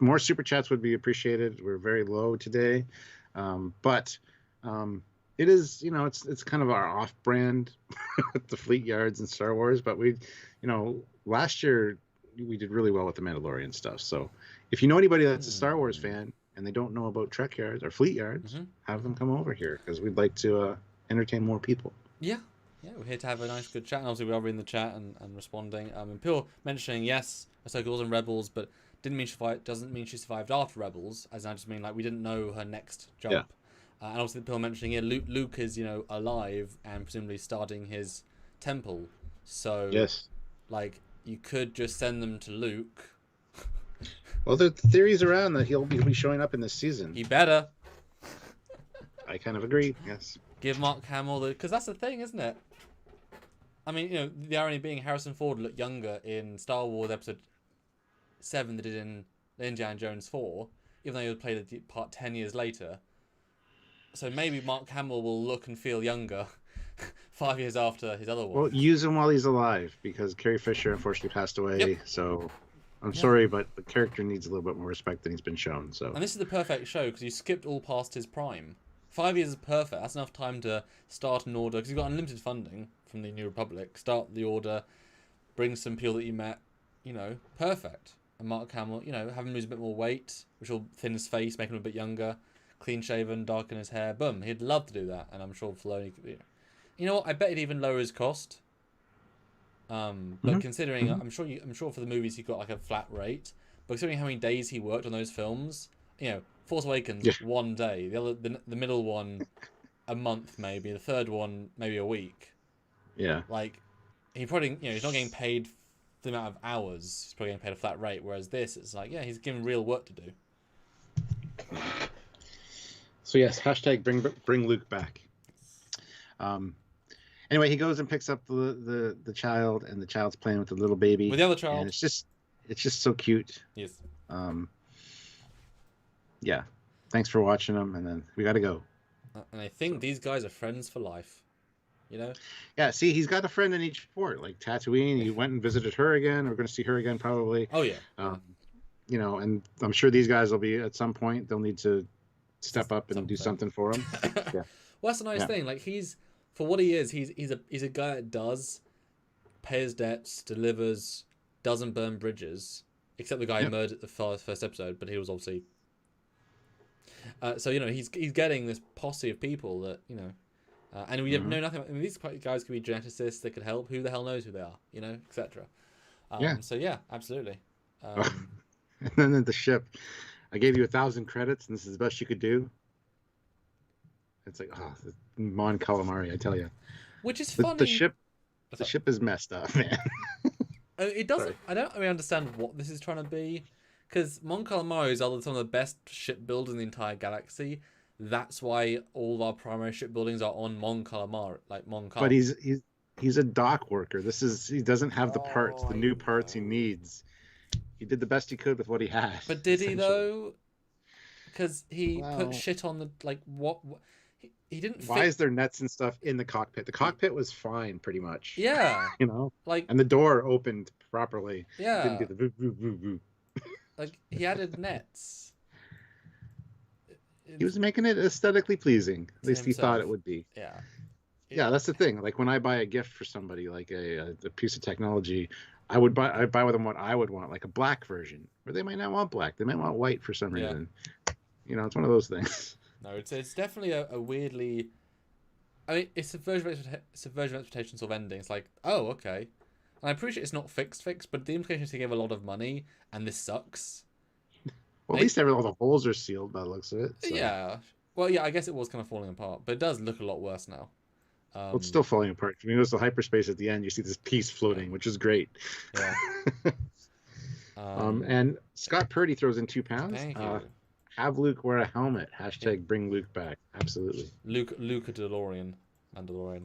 more super chats would be appreciated. We're very low today, but it is, it's kind of our off-brand with the Fleet Yards and Star Wars. But last year we did really well with the Mandalorian stuff. So if you know anybody that's a Star Wars fan and they don't know about Trekyards or Fleet Yards, have them come over here because we'd like to entertain more people. Yeah. Yeah, we're here to have a nice, good chat. And obviously, we are in the chat and responding. And Peel mentioning, yes, Ahsoka was in Rebels, but doesn't mean she survived after Rebels. As I just mean, like, we didn't know her next jump. Yeah. And also, Peel mentioning, Luke is, alive and presumably starting his temple. So, yes, like, you could just send them to Luke. Well, the theories around that he'll be showing up in this season. He better. I kind of agree. Yes. Give Mark Hamill because that's the thing, isn't it? I mean, the irony being Harrison Ford looked younger in Star Wars Episode 7 than he did in Indiana Jones 4, even though he was played the part 10 years later. So maybe Mark Hamill will look and feel younger 5 years after his other one. Well, use him while he's alive, because Carrie Fisher unfortunately passed away. Yep. So I'm sorry, but the character needs a little bit more respect than he's been shown. So. And this is the perfect show because you skipped all past his prime. 5 years is perfect. That's enough time to start an order because you've got unlimited funding from the New Republic. Start the order, bring some people that you met, perfect. And Mark Hamill, have him lose a bit more weight, which will thin his face, make him a bit younger, clean shaven, darken his hair. Boom, he'd love to do that, and I'm sure Filoni could. You know what? I bet he'd even lower his cost. But considering, I'm sure for the movies he got like a flat rate. But considering how many days he worked on those films, Force Awakens 1 day, the middle one a month maybe, the third one maybe a week. Yeah. Like he probably he's not getting paid the amount of hours. He's probably getting paid a flat rate. Whereas this, it's like he's given real work to do. So yes, hashtag bring Luke back. Anyway, he goes and picks up the child, and the child's playing with the little baby. With the other child. And it's just so cute. Yes. Yeah. Thanks for watching them, and then we got to go. And I think these guys are friends for life. Yeah, see, he's got a friend in each port. Like Tatooine, he went and visited her again. We're going to see her again probably. Oh, yeah. And I'm sure these guys will be, at some point, they'll need to step up and do something for him. Yeah. Well, that's a nice thing. Like, for what he is, he's a guy that does pay his debts, delivers, doesn't burn bridges, except the guy who murdered the first episode, but he was obviously... so, he's getting this posse of people that, and we know nothing. I mean, these guys could be geneticists that could help. Who the hell knows who they are, etc. So, yeah, absolutely. And then at the ship, I gave you 1,000 credits, and this is the best you could do. It's like, Mon Calamari, I tell you. Which is funny. The ship is messed up, man. It doesn't. I don't really understand what this is trying to be, because Mon Calamari is some of the best shipbuilders in the entire galaxy. That's why all of our primary shipbuildings are on Mon Calamari, like Mon Cal. But he's a dock worker. He doesn't have the parts, the new parts he needs. He did the best he could with what he had. But did he though? Because he put shit on the what he didn't. Why is there nets and stuff in the cockpit? The cockpit was fine, pretty much. Yeah. And the door opened properly. Yeah. Didn't do the boo boo boo boo. Like he added nets. He was making it aesthetically pleasing. At least he thought it would be. Yeah. Yeah, that's the thing. Like when I buy a gift for somebody, like a piece of technology, I'd buy with them what I would want, like a black version. Or they might not want black. They might want white for some reason. It's one of those things. No, it's definitely a weirdly. I mean, it's a version of expectations sort of ending. It's like, oh, okay. And I appreciate it's not fixed, but the implication is he gave a lot of money, and this sucks. Well, at least all the holes are sealed by the looks of it. So. Yeah. Well, yeah, I guess it was kind of falling apart, but it does look a lot worse now. Well, it's still falling apart. When you go to hyperspace at the end, you see this piece floating, which is great. Yeah. And Scott Purdy throws in £2. Thank you. Have Luke wear a helmet. Hashtag bring Luke back. Absolutely. Luke a DeLorean. Mandalorian.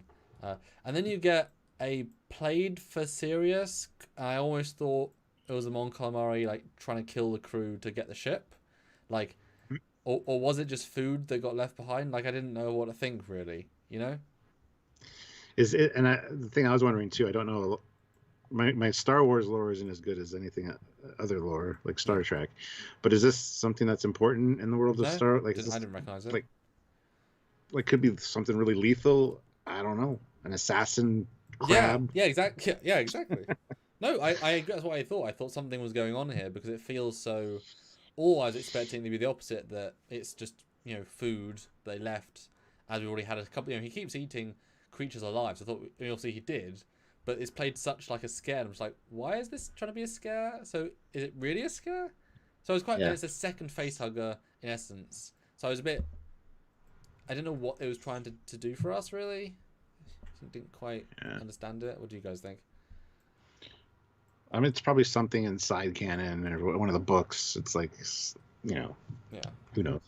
And then you get I played for Sirius. I almost thought it was a Mon Calamari like trying to kill the crew to get the ship, like, or was it just food that got left behind? Like I didn't know what to think really. You know? Is it? And the thing I was wondering too, I don't know. My Star Wars lore isn't as good as anything other lore, like Star Trek. But is this something that's important in the world of No, Star? Like, I didn't recognize it. Like could be something really lethal. I don't know. An assassin crab. Yeah, exactly. Yeah, exactly. No, I that's what I thought. I thought something was going on here because it feels so. Or I was expecting to be the opposite, that it's just food they left, as we already had a couple. He keeps eating creatures alive. So I thought obviously he did, but it's played such like a scare. And I'm just like, why is this trying to be a scare? So is it really a scare? So I was quite. It's a second face hugger in essence. So I was a bit. I didn't know what it was trying to do for us really. Didn't quite understand it. What do you guys think? I mean, it's probably something inside canon or one of the books. It's like, Yeah. Who knows?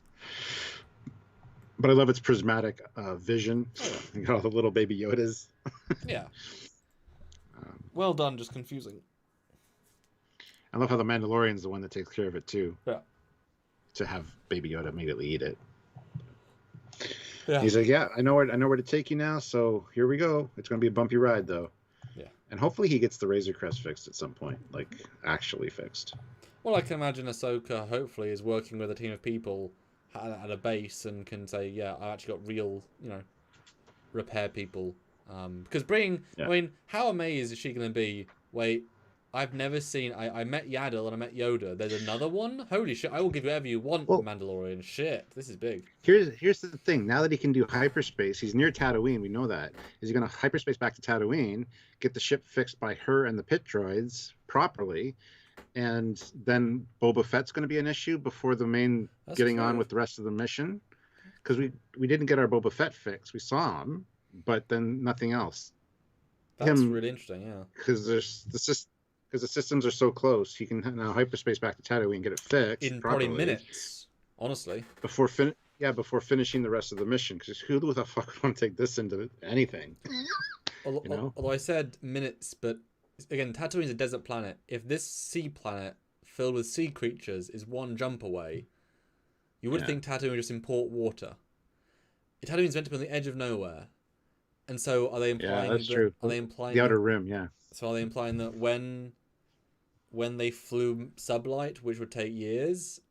But I love its prismatic vision. You got all the little baby Yodas. Yeah. Well done, just confusing. I love how the Mandalorian's the one that takes care of it too. Yeah. To have Baby Yoda immediately eat it. Yeah. He's like, yeah, I know where to take you now. So here we go. It's going to be a bumpy ride though. Yeah. And hopefully he gets the Razor Crest fixed at some point, like actually fixed. Well, I can imagine Ahsoka hopefully is working with a team of people at a base and can say, yeah, I actually got real, repair people. Because I mean, how amazed is she going to be? Wait, I've never seen. I met Yaddle and I met Yoda. There's another one. Holy shit! I will give you whatever you want, Mandalorian. Shit, this is big. Here's the thing. Now that he can do hyperspace, he's near Tatooine. We know that. Is he going to hyperspace back to Tatooine, get the ship fixed by her and the pit droids properly, and then Boba Fett's going to be an issue before the main getting on with the rest of the mission? Because we didn't get our Boba Fett fix. We saw him, but then nothing else. That's really interesting. Yeah. Because the systems are so close, he can now hyperspace back to Tatooine and get it fixed in properly, probably minutes, honestly. Before finishing the rest of the mission. Because who the fuck would want to take this into anything? Although I said minutes, but again, Tatooine is a desert planet. If this sea planet filled with sea creatures is one jump away, you would think Tatooine would just import water. Tatooine's meant to be on the edge of nowhere, and so are they implying? Yeah, that's true. Are they implying the outer rim? Yeah. So are they implying that when they flew sublight, which would take years,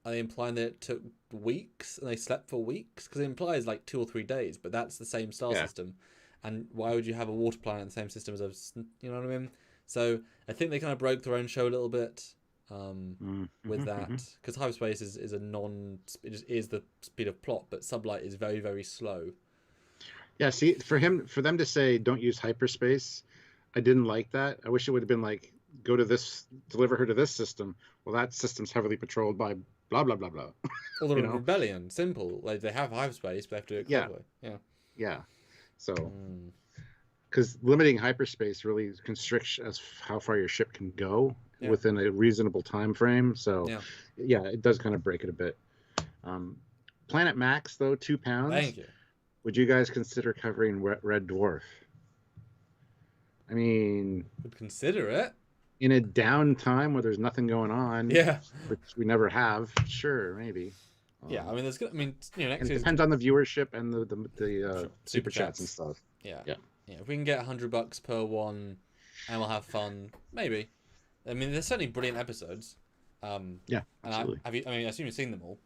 are they implying that it took weeks and they slept for weeks? Because it implies like 2 or 3 days, but that's the same star system. And why would you have a water planet in the same system as you know what I mean? So I think they kind of broke their own show a little bit with that. Because hyperspace is it just is the speed of plot, but sublight is very, very slow. Yeah, see, for them to say don't use hyperspace, I didn't like that. I wish it would have been like, go to this, deliver her to this system. Well, that system's heavily patrolled by blah, blah, blah, blah. Or the rebellion, simple. Like, they have hyperspace, but they have to do it cleverly. Yeah. So, because limiting hyperspace really constricts as how far your ship can go within a reasonable time frame. So, it does kind of break it a bit. Planet Max, though, 2 pounds. Thank you. Would you guys consider covering Red Dwarf? I mean, would consider it in a downtime where there's nothing going on. Yeah, which we never have. Sure, maybe. Yeah, I mean, there's good. I mean, next it depends on the viewership and the super chats and stuff. Yeah. If we can get $100 per one, and we'll have fun, maybe. I mean, there's certainly brilliant episodes. Yeah, absolutely. I assume you've seen them all.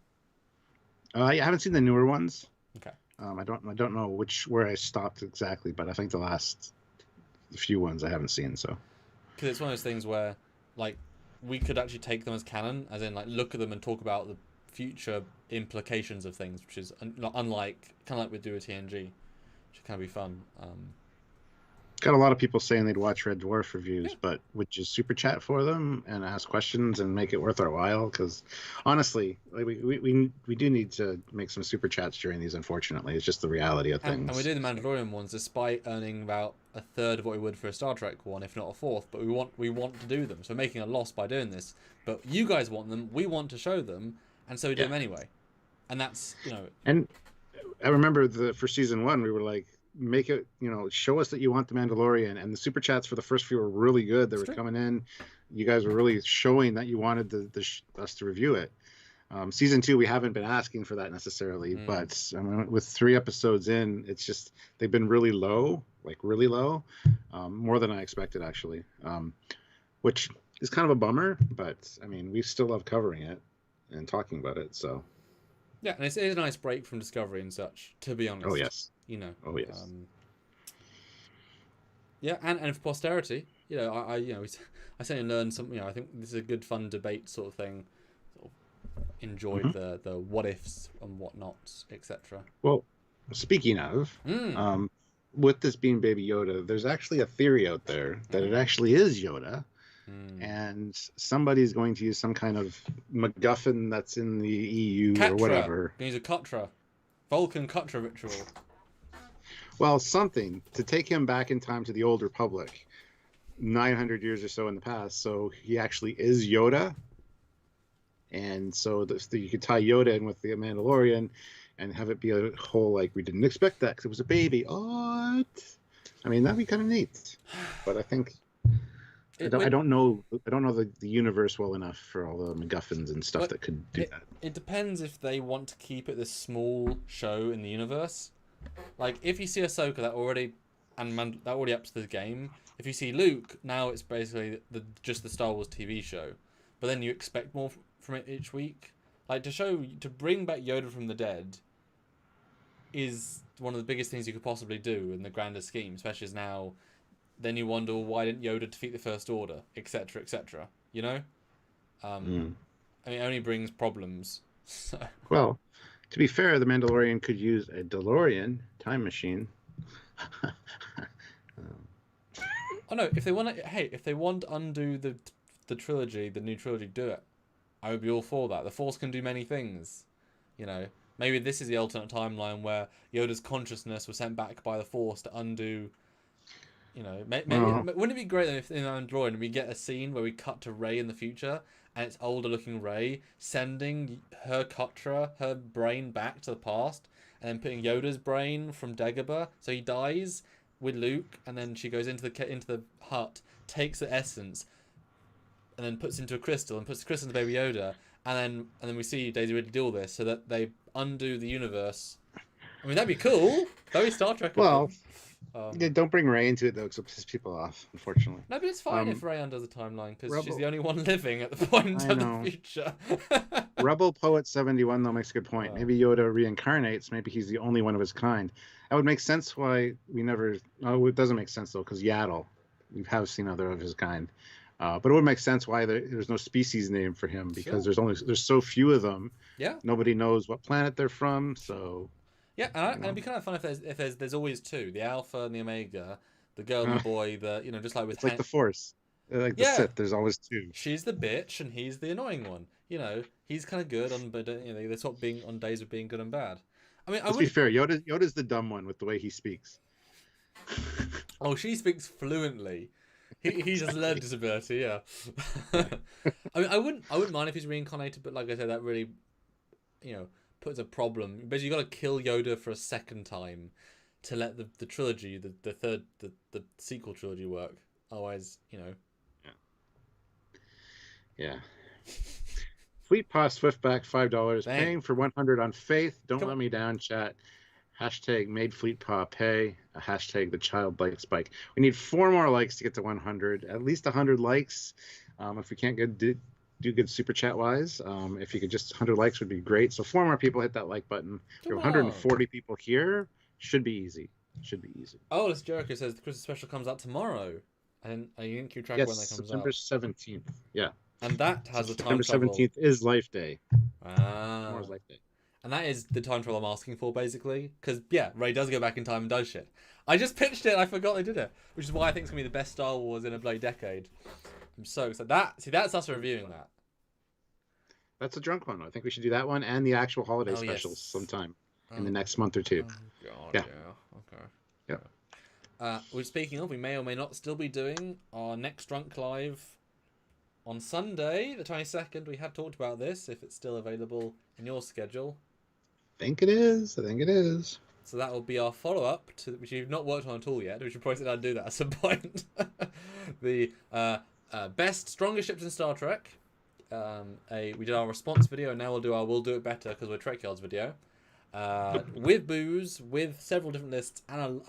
I haven't seen the newer ones. Okay. I don't know where I stopped exactly, but I think the last few ones I haven't seen. So. Because it's one of those things where, like, we could actually take them as canon, as in, like, look at them and talk about the future implications of things, which is unlike, kind of like we do with TNG, which can be fun. Got a lot of people saying they'd watch Red Dwarf reviews, but would you super chat for them and ask questions and make it worth our while? Because honestly, like, we do need to make some super chats during these. Unfortunately, it's just the reality of things. And we do the Mandalorian ones despite earning about a third of what we would for a Star Trek one, if not a fourth. But we want to do them, so we're making a loss by doing this. But you guys want them, we want to show them, and so we do them anyway. And that's And I remember for season 1, we were like, make it, show us that you want the Mandalorian. And the super chats for the first few were really good. They were coming in. You guys were really showing that you wanted us to review it. Season 2, we haven't been asking for that necessarily, but I mean, with 3 episodes in, it's just they've been really low, more than I expected actually, which is kind of a bummer. But I mean, we still love covering it and talking about it. So yeah, and it is a nice break from Discovery and such. To be honest. Oh yes. Oh yes. Yeah, and for posterity, I certainly learned something. I think this is a good fun debate sort of thing. Enjoyed the what ifs and whatnots, etc. Well, speaking of, with this being Baby Yoda, there's actually a theory out there that it actually is Yoda, and somebody's going to use some kind of MacGuffin that's in the EU Katra. Or whatever. Use a Katra, Vulcan Katra ritual. Well, something to take him back in time to the Old Republic, 900 years or so in the past. So he actually is Yoda. And so you could tie Yoda in with the Mandalorian and have it be a whole, we didn't expect that because it was a baby. What? I mean, that'd be kind of neat. But I think I don't know the universe well enough for all the MacGuffins and stuff that could do that. It depends if they want to keep it this small show in the universe. Like, if you see Ahsoka, that already ups the game. If you see Luke, now it's basically just the Star Wars TV show. But then you expect more from it each week. Like, to bring back Yoda from the dead is one of the biggest things you could possibly do in the grander scheme, especially as now. Then you wonder, why didn't Yoda defeat the First Order, etc., etc. I mean, it only brings problems. So. Well, to be fair, the Mandalorian could use a DeLorean time machine. Oh no! If they want to undo the trilogy, the new trilogy, do it. I would be all for that. The Force can do many things. Maybe this is the alternate timeline where Yoda's consciousness was sent back by the Force to undo. Maybe wouldn't it be great if in Mandalorian we get a scene where we cut to Rey in the future and it's older looking Rey sending her Katra, her brain back to the past, and then putting Yoda's brain from Dagobah, so he dies with Luke, and then she goes into the hut, takes the essence, and then puts it into a crystal and puts the crystal into Baby Yoda, and then we see Daisy Ridley do all this so that they undo the universe. I mean, that'd be cool. That'd be Star Trek. Well. Don't bring Rey into it though, because it'll piss people off. Unfortunately. No, but it's fine if Rey undoes the timeline because she's the only one living at the point of the future. Rebel Poet 71 though makes a good point. Maybe Yoda reincarnates. Maybe he's the only one of his kind. That would make sense. Why we never? Oh, it doesn't make sense though, because Yaddle, we have seen other of his kind. But it would make sense why there's no species name for him, because there's so few of them. Yeah. Nobody knows what planet they're from, so. Yeah, and it'd be kind of fun if there's always two, the Alpha and the Omega, the girl and the boy. Just like with it's like the Force, like the Sith. There's always two. She's the bitch and he's the annoying one. He's kind of good but they sort of being on days of being good and bad. I mean, let's be fair. Yoda's the dumb one with the way he speaks. Oh, she speaks fluently. He just learned disability. Yeah. I mean, I wouldn't mind if he's reincarnated, but like I said, that really, puts a problem. But you got to kill Yoda for a second time to let the trilogy, the sequel trilogy work. Otherwise, Yeah. Fleet Pass Swiftback $5. Paying for 100 on Faith. Don't let me down, chat. Hashtag made Fleet Paw pay. Hashtag the child likes bike. We need 4 more likes to get to 100. At least 100 likes. If we can't do good super chat wise, if you could just 100 likes would be great. So 4 more people hit that like button. We have 140 people here. Should be easy. Oh, this Jericho says the Christmas special comes out tomorrow. And I didn't keep track of when that comes September 17th. Yeah. And that has a time September 17th is Life Day. Tomorrow's Life Day. And that is the time travel I'm asking for, basically. Because, Rey does go back in time and does shit. I just pitched it and I forgot they did it. Which is why I think it's going to be the best Star Wars in a bloody decade. I'm so excited. That's us reviewing that. That's a drunk one. I think we should do that one and the actual holiday specials sometime in the next month or two. Oh, God, yeah. Okay. Yeah. We're speaking of, we may or may not still be doing our next Drunk Live on Sunday, the 22nd. We had talked about this, if it's still available in your schedule. I think it is. So that will be our follow-up to which you've not worked on at all yet. We should probably sit down and do that at some point. The best, strongest ships in Star Trek. We did our response video, and now we'll do our "We'll Do It Better" because we're Trekyards video. With booze, with several different lists, and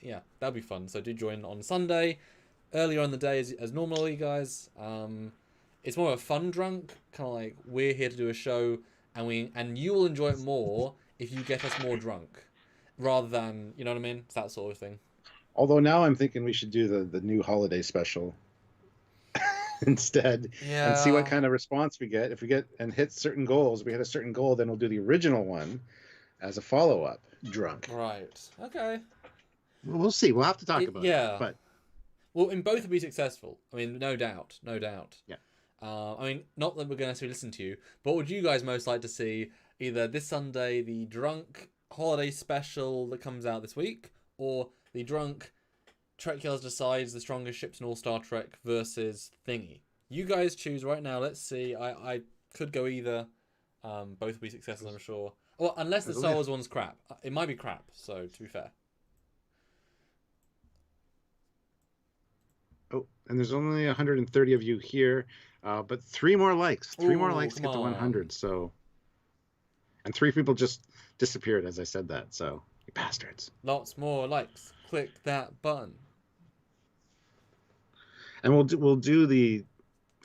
yeah, that'll be fun. So do join on Sunday, earlier in the day as normally, guys. It's more of a fun drunk, kind of like we're here to do a show, and you will enjoy it more if you get us more drunk, rather than, you know what I mean? It's that sort of thing. Although now I'm thinking we should do the new holiday special instead, and see what kind of response we get. If we get and hit certain goals, if we hit a certain goal, then we'll do the original one as a follow-up drunk. Right. Okay. Well, we'll see. We'll have to talk about it. But well, in both will be successful. I mean, no doubt. Yeah. I mean, not that we're going to listen to you, but what would you guys most like to see either this Sunday, the drunk holiday special that comes out this week, or the drunk Trekyards decides the strongest ships in all Star Trek versus thingy? You guys choose right now. Let's see. I could go either. Both will be successes, I'm sure. Well, unless the Star Wars one's crap. It might be crap, so to be fair. Oh, and there's only 130 of you here, but 3 more likes. 3 more likes to get to 100. So, and 3 people just disappeared as I said that. So, you bastards. Lots more likes. Click that button. And we'll do the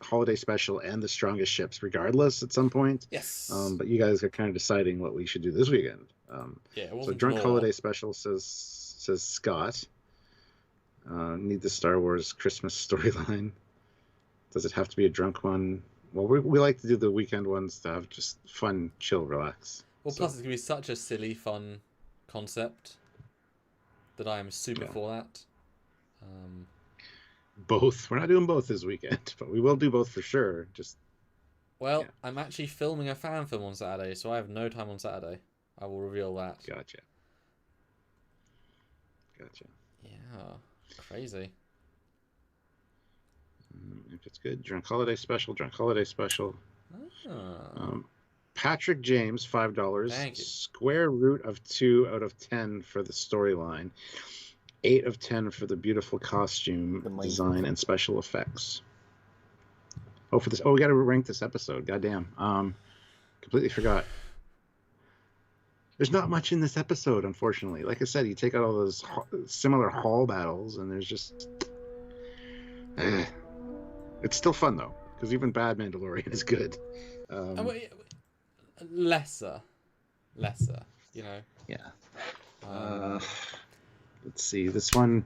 holiday special and the strongest ships regardless at some point. Yes. But you guys are kind of deciding what we should do this weekend. So drunk holiday special says Scott. Need the Star Wars Christmas storyline. Does it have to be a drunk one? Well, we like to do the weekend ones to have just fun, chill, relax. Well, plus it's going to be such a silly, fun concept that I am super for that. Both. We're not doing both this weekend, but we will do both for sure. I'm actually filming a fan film on Saturday, so I have no time on Saturday. I will reveal that. Gotcha. Yeah. Crazy. If it's good, drunk holiday special. Oh. Patrick James, $5. Thank you. Square root of 2 out of 10 for the storyline. 8 of 10 for the beautiful costume design and special effects. Oh, for this. Oh, we got to rank this episode. Goddamn. Completely forgot. There's not much in this episode, unfortunately. Like I said, you take out all those similar hall battles, and there's just... It's still fun, though, because even bad Mandalorian is good. Lesser, you know? Yeah. Let's see. This one,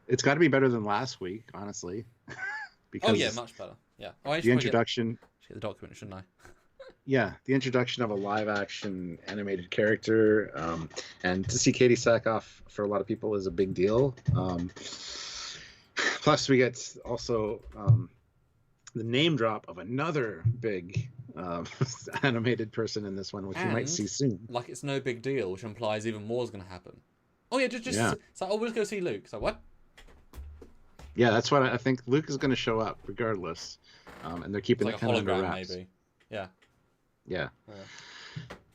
it's got to be better than last week, honestly. Because much better. Yeah. The introduction... Get the document, shouldn't I? Yeah, the introduction of a live-action animated character, and to see Katie Sackhoff for a lot of people is a big deal. Plus, we get also the name drop of another big animated person in this one, which you might see soon. Like it's no big deal, which implies even more is going to happen. Oh yeah, just it's like, we'll just go see Luke. So what? Yeah, that's what I think. Luke is going to show up regardless, and they're keeping it kind of under wraps. Maybe. Yeah.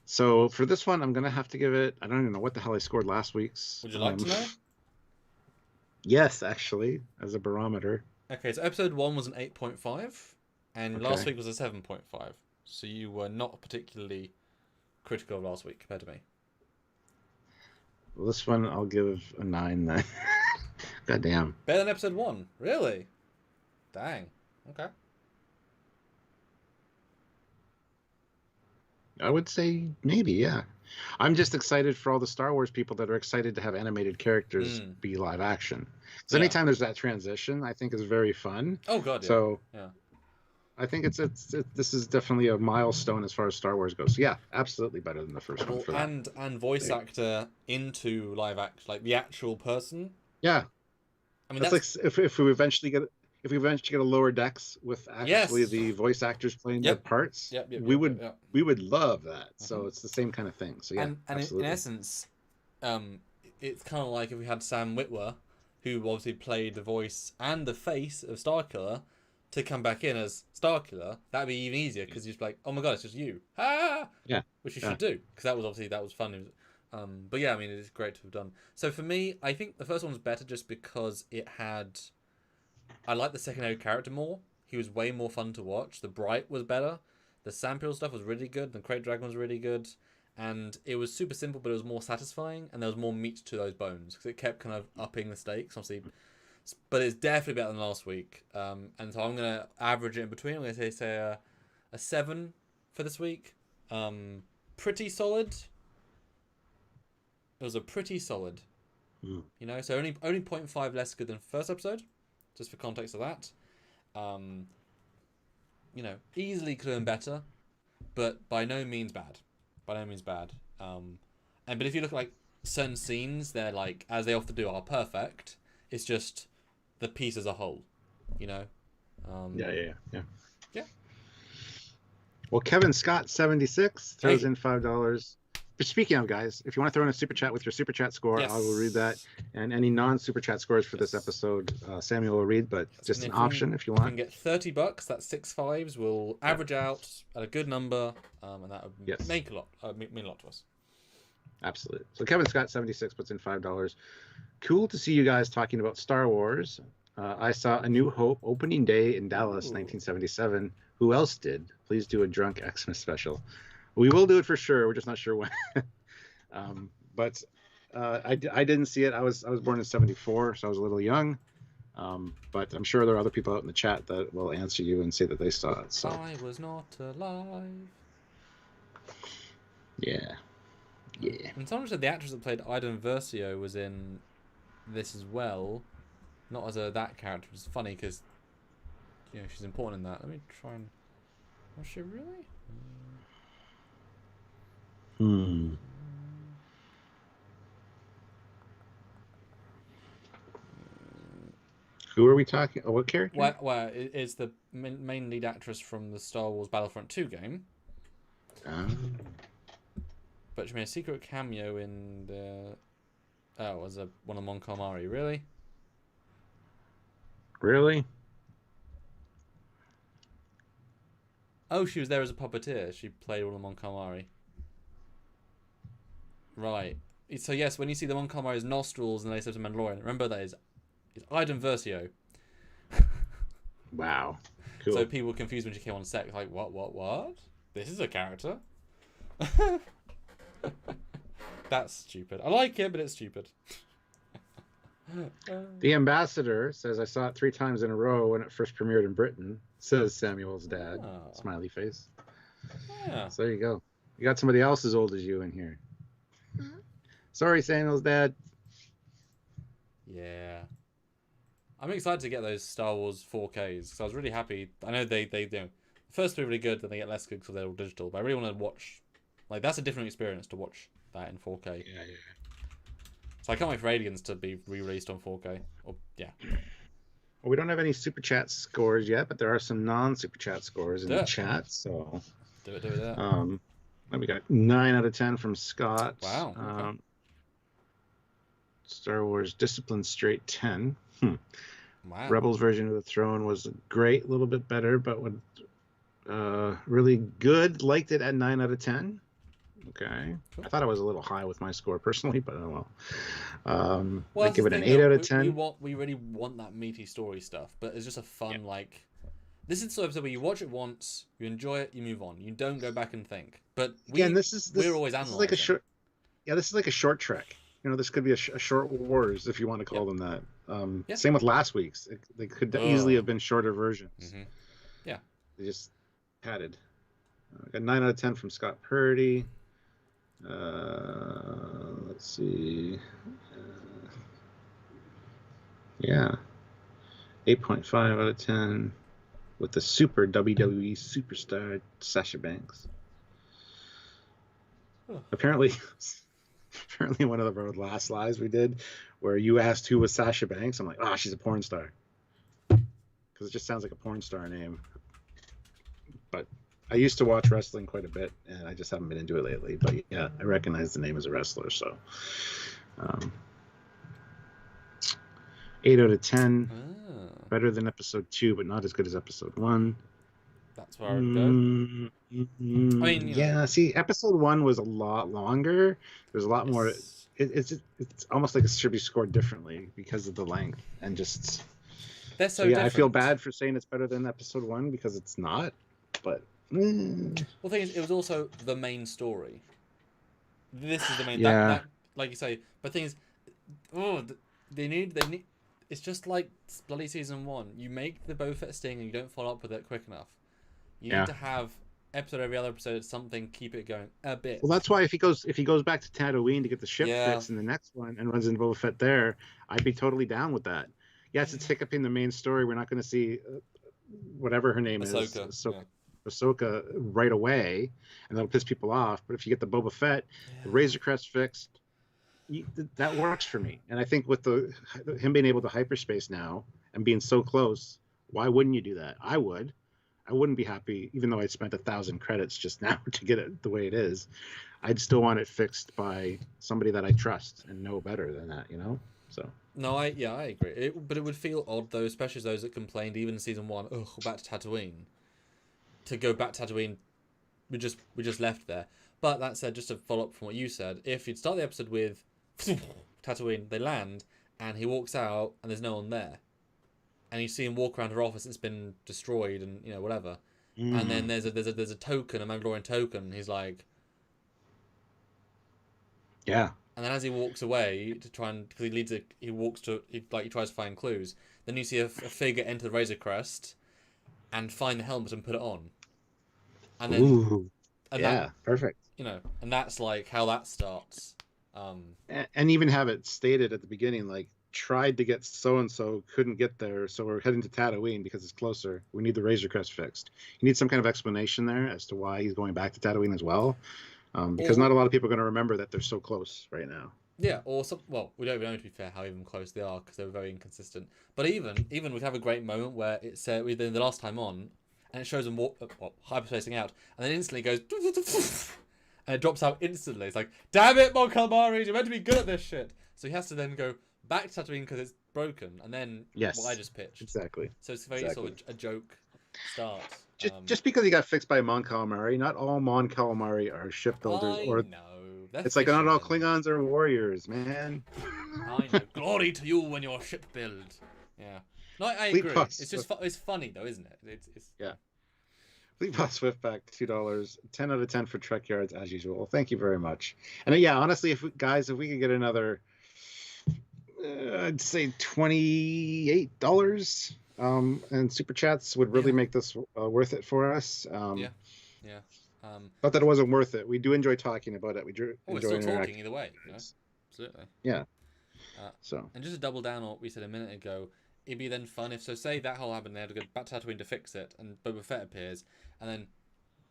So for this one, I'm gonna have to give it. I don't even know what the hell I scored last week's. Would you like to know? Yes, actually, as a barometer. Okay, so episode 1 was an 8.5, and last week was a 7.5. So you were not particularly critical of last week compared to me. Well, this one I'll give a 9 then. Goddamn. Better than episode 1, really? Dang. Okay. I would say maybe, yeah. I'm just excited for all the Star Wars people that are excited to have animated characters be live action. Because anytime there's that transition, I think is very fun. Oh god, yeah. So I think this is definitely a milestone as far as Star Wars goes. So, yeah, absolutely better than the first one for that. And voice actor into live action, like the actual person. Yeah. I mean, that's like if we eventually get a lower decks with actually the voice actors playing their parts, we would love that. So it's the same kind of thing. So yeah, and in essence, it's kind of like if we had Sam Witwer, who obviously played the voice and the face of Starkiller, to come back in as Starkiller. That'd be even easier because you're just like, oh my god, it's just you. Ah! Yeah. Which you should do, because that was fun. But yeah, I mean, it's great to have done. So for me, I think the first one was better just because it had. I like the secondary character more. He was way more fun to watch. The Bright was better. The Sandpill stuff was really good. The Crate Dragon was really good. And it was super simple, but it was more satisfying. And there was more meat to those bones because it kept kind of upping the stakes, obviously. But it's definitely better than last week. And so I'm going to average it in between. I'm going to say a 7 for this week. Pretty solid. It was a pretty solid. You know, so only 0.5 less good than first episode. Just for context of that. You know, easily could have been better, but by no means bad. By no means bad. But if you look at like certain scenes, they're like, as they often do, are perfect. It's just the piece as a whole, you know. Yeah. Yeah. Well, Kevin Scott 76 throws in $5. Speaking of, guys, if you want to throw in a super chat with your super chat score, Yes. I will read that. And any non-super chat scores for this episode, Samuel will read, but just an option if you want. You can get $30. That's 6 5s. We'll average out at a good number, and that would make a lot. Mean a lot to us. Absolutely. So Kevin Scott 76 puts in $5. Cool to see you guys talking about Star Wars. I saw A New Hope opening day in Dallas, 1977. Who else did? Please do a drunk Xmas special. We will do it for sure. We're just not sure when. But I didn't see it. I was born in 74, so I was a little young. But I'm sure there are other people out in the chat that will answer you and say that they saw it. So I was not alive. Yeah. And someone said the actress that played Ida Versio was in this as well. Not as that character. It's funny because she's important in that. Let me try and. Was she really? Who are we talking? What character? Well, it's the main lead actress from the Star Wars Battlefront 2 game. But she made a secret cameo in the. Oh, as one of Mon Calamari. Really? Really? Oh, she was there as a puppeteer. She played one of Mon Calamari. Right. So yes, when you see the Mon Calamari's nostrils in the episode of Mandalorian, remember that is Ida Versio. Wow. Cool. So people were confused when she came on set, like, what? This is a character? That's stupid. I like it, but it's stupid. The Ambassador says, I saw it 3 times in a row when it first premiered in Britain, says Samuel's dad. Oh. Smiley face. Yeah. So there you go. You got somebody else as old as you in here. Sorry, Samuel's dad. Yeah. I'm excited to get those Star Wars 4Ks because I was really happy. I know they the first 2 are really good, then they get less good because they're all digital. But I really want to watch, like, that's a different experience to watch that in 4K. Yeah. So I can't wait for Aliens to be re-released on 4K. Well, we don't have any super chat scores yet, but there are some non-super chat scores in the chat. So do it. We got 9 out of 10 from Scott. Wow. Okay. Star Wars Discipline Straight 10. Wow. Rebels version of the Throne was great, a little bit better, but really good. Liked it at 9 out of 10. Okay. Cool. I thought I was a little high with my score personally, but oh well. I give it an 8 out of 10. We really want that meaty story stuff, but it's just a fun This is the sort of episode where you watch it once, you enjoy it, you move on. You don't go back and think. But we're always analyzing. Like a short. Yeah, this is like a short Trek. This could be a short Wars if you want to call them that. Same with last week's. They could easily have been shorter versions. Mm-hmm. Yeah. They just padded. Got 9 out of 10 from Scott Purdy. Let's see. 8.5 out of 10 with the super WWE superstar Sasha Banks. Apparently one of the last lives we did where you asked who was Sasha Banks, I'm like, she's a porn star. Because it just sounds like a porn star name. But I used to watch wrestling quite a bit, and I just haven't been into it lately. But yeah, I recognize the name as a wrestler. So 8 out of 10. Better than episode 2, but not as good as episode 1. That's where I would go. I mean, you know, Yeah. See, episode 1 was a lot longer. There's a lot more. it's It's almost like it should be scored differently because of the length and just. they're So so yeah, I feel different. bad for saying it's better than episode 1 because it's not. But Well, the thing is, it was also the main story. This is the main yeah, that like you say. But the thing is, oh, they need. It's just like bloody season 1. You make the Boba Fett sting and you don't follow up with it quick enough. You yeah. need to have episode every other episode something keep it going a bit. Well, that's why if he goes back to Tatooine to get the ship Yeah. fixed in the next one and runs into Boba Fett there, I'd be totally down with that. Yes, it's hiccuping the main story. We're not going to see whatever her name Ahsoka, is, yeah. Ahsoka, right away, and that'll piss people off. But if you get the Boba Fett, the Razor Crest fixed, that works for me. And I think with him being able to hyperspace now and being so close, why wouldn't you do that? I would. I wouldn't be happy, even though I spent 1,000 credits just now to get it the way it is. I'd still want it fixed by somebody that I trust and know better than that, you know? So. No, I agree. But it would feel odd though, especially those that complained even in season 1. Oh, back to Tatooine. To go back to Tatooine, we just left there. But that said, just to follow up from what you said, if you'd start the episode with Tatooine, they land and he walks out and there's no one there, and you see him walk around her office, it's been destroyed and you know whatever, and then there's a token, a Mandalorian token, and he's like, yeah. And then as he walks away to try and because he tries to find clues. Then you see a figure enter the Razor Crest, and find the helmet and put it on. And then, ooh, and yeah, that, perfect. you know, and that's like how that starts. And even have it stated at the beginning, like tried to get so and so, couldn't get there, so we're heading to Tatooine because it's closer. We need the Razor Crest fixed. You need some kind of explanation there as to why he's going back to Tatooine as well. Because not a lot of people are going to remember that they're so close right now. Yeah, or some. Well, we don't even know, to be fair, how even close they are because they were very inconsistent. But even we have a great moment where it's within the last time on, and it shows them hyperspacing out, and then instantly goes, and it drops out instantly. It's like, damn it, Mon Calamari, you're meant to be good at this shit. So he has to then go back to Tatooine because it's broken, and then what I just pitched. Exactly. So it's very sort of a joke start. Just because he got fixed by Mon Calamari, not all Mon Calamari are shipbuilders. It's like not all Klingons are warriors, man. I know. Glory to you when your ship build. Yeah. No, I agree. It's just it's funny though, isn't it? It's yeah. Fleet Boss Swift back $2. 10 out of 10 for Trekyards as usual. Thank you very much. And yeah, honestly, if we could get another, I'd say $28. And super chats would really make this worth it for us. Yeah. Not that it wasn't worth it. We do enjoy talking about it. We're still talking either way. You know? Absolutely. Yeah. And just to double down on what we said a minute ago, it'd be then fun if say that whole happened, they had to go back to Tatooine to fix it, and Boba Fett appears, and then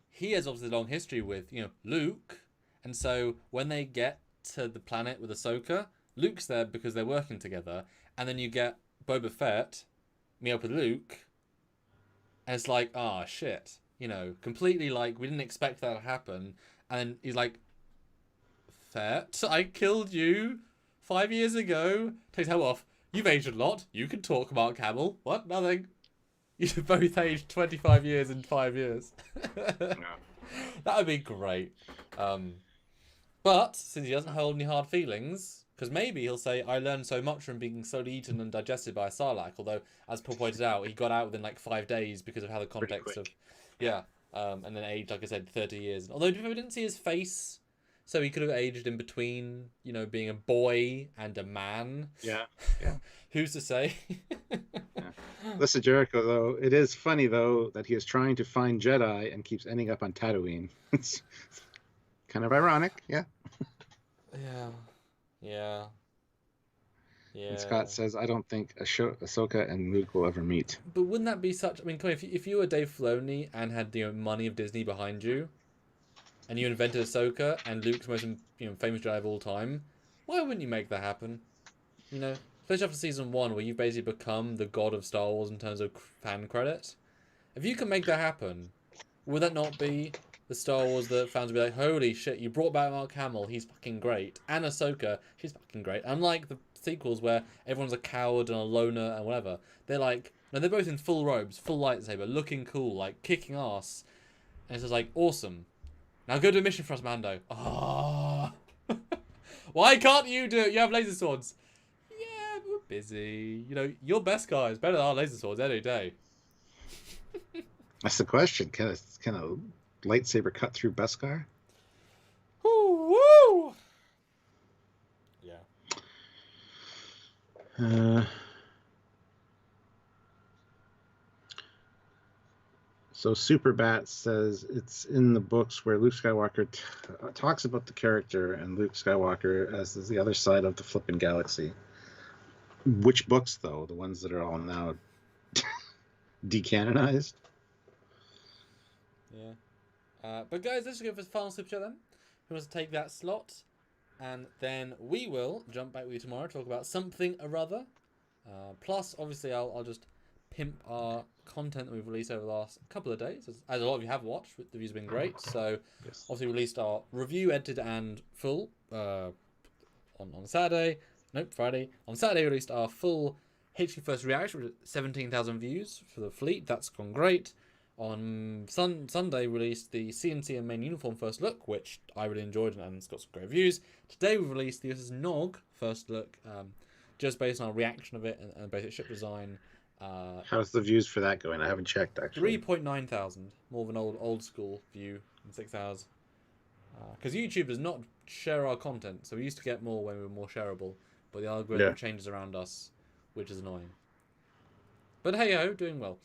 he has obviously a long history with Luke, and so when they get to the planet with Ahsoka, Luke's there because they're working together, and then you get Boba Fett meet up with Luke, and it's like, shit, completely like we didn't expect that to happen, and he's like, Fett, I killed you 5 years ago. Takes his helmet off. You've aged a lot. You can talk, Mark Hamill. What? Nothing. You've both aged 25 years in 5 years. That would be great. But since he doesn't hold any hard feelings, because maybe he'll say, I learned so much from being slowly eaten and digested by a Sarlacc, although, as Paul pointed out, he got out within like 5 days because of how the context of... Yeah. And then aged, like I said, 30 years. Although we didn't see his face, so he could have aged in between, being a boy and a man. Yeah. Who's to say? Listen, Jericho, though, it is funny, though, that he is trying to find Jedi and keeps ending up on Tatooine. It's kind of ironic, yeah. Yeah. And Scott says, I don't think Ahsoka and Luke will ever meet. But wouldn't that be such... I mean, come on, if you were Dave Filoni and had the money of Disney behind you, and you invented Ahsoka and Luke's most famous Jedi of all time, why wouldn't you make that happen? Especially after season 1, where you've basically become the god of Star Wars in terms of fan credit. If you can make that happen, would that not be the Star Wars that fans would be like, holy shit, you brought back Mark Hamill, he's fucking great. And Ahsoka, she's fucking great. Unlike the sequels where everyone's a coward and a loner and whatever. They're like, no, they're both in full robes, full lightsaber, looking cool, like kicking ass. And it's just like, awesome. Now go do a mission for us, Mando. Ah. Why can't you do it? You have laser swords. Yeah, we're busy. You know, your best guy is better than our laser swords any day. That's the question. Can a lightsaber cut through Beskar? Woo! Woo! Yeah. So Superbat says it's in the books where Luke Skywalker talks about the character and Luke Skywalker as the other side of the flipping galaxy. Which books, though? The ones that are all now decanonized? Yeah. But guys, let's go for the final super chat then. Who wants to take that slot? And then we will jump back with you tomorrow to talk about something or other. Plus, obviously, I'll just pimp our content that we've released over the last couple of days. As a lot of you have watched, the views have been great. So, Yes. obviously, we released our review, edited and full on Saturday. Nope, Friday. On Saturday, we released our full HQ First reaction with 17,000 views for the fleet. That's gone great. On Sunday, we released the CNC and main uniform first look, which I really enjoyed and it's got some great reviews. Today, we released the USS Nog first look, just based on our reaction of it and basic ship design. How's the views for that going? I haven't checked, actually. 3.9 thousand. More of an old school view in 6 hours. Because YouTube does not share our content, so we used to get more when we were more shareable, but the algorithm changes around us, which is annoying. But hey ho, doing well.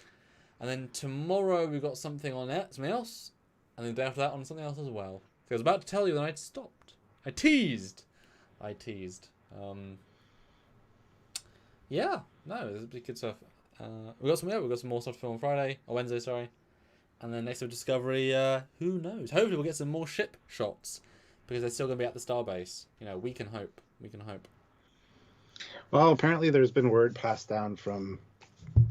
And then tomorrow we've got something on something else, and then the day after that on something else as well. So I was about to tell you, and I'd stopped. I teased. Yeah, no, it's good stuff. We've got some more stuff to film on Friday, or Wednesday, sorry. And then next week Discovery, who knows? Hopefully we'll get some more ship shots, because they're still going to be at the starbase. You know, we can hope. Well, apparently there's been word passed down from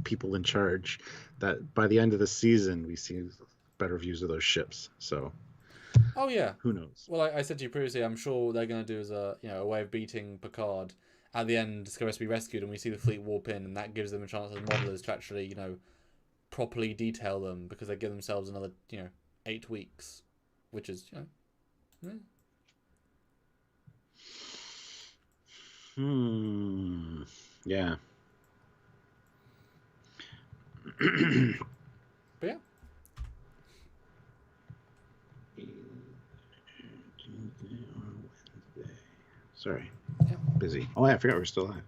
people in charge that by the end of the season we see better views of those ships. So, oh yeah, who knows? Well, I said to you previously, I'm sure what they're going to do is a way of beating Picard. At the end, Discovery has to be rescued, and we see the fleet warp in, and that gives them a chance as modelers to actually, properly detail them, because they give themselves another, 8 weeks, which is, Yeah. But yeah. Sorry. Yeah. Busy. Oh, I forgot we're still at.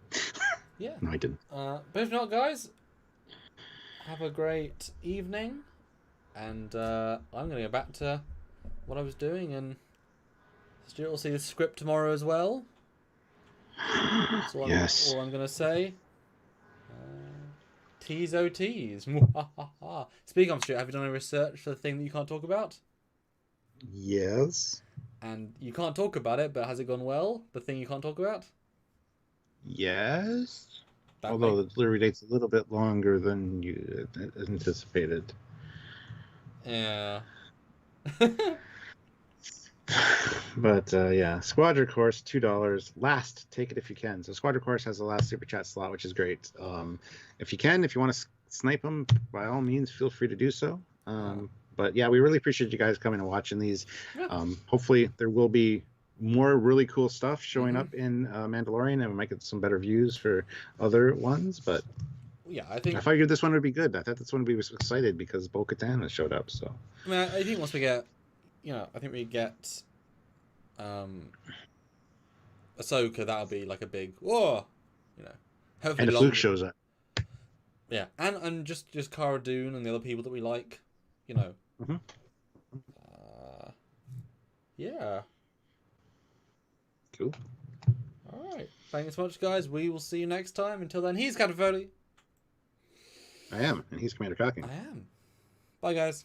Yeah. No, I didn't. But if not, guys, have a great evening. And I'm going to go back to what I was doing. And Stuart will see the script tomorrow as well. That's all Yes. all I'm going to say. Tease o tease. Speaking of Stuart, have you done any research for the thing that you can't talk about? Yes. And you can't talk about it, but has it gone well? The thing you can't talk about? Yes. Although the delivery date's a little bit longer than you anticipated. Yeah. But yeah, Squadron Course, $2. Last, take it if you can. So Squadron Course has the last super chat slot, which is great. If you want to snipe them, by all means, feel free to do so. But yeah, we really appreciate you guys coming and watching these. Yeah. Hopefully there will be more really cool stuff showing up in Mandalorian, and we might get some better views for other ones. But yeah, I figured this one would be good. I thought this one would be excited because Bo-Katan has showed up. So I mean, I think once we get, I think we get Ahsoka, that'll be like a big whoa, hopefully. And if Luke shows up. Yeah, and just Cara Dune and the other people that we like, yeah. Cool. All right. Thanks so much, guys. We will see you next time. Until then, he's Captain Foley. I am, and he's Commander Cocking. I am. Bye, guys.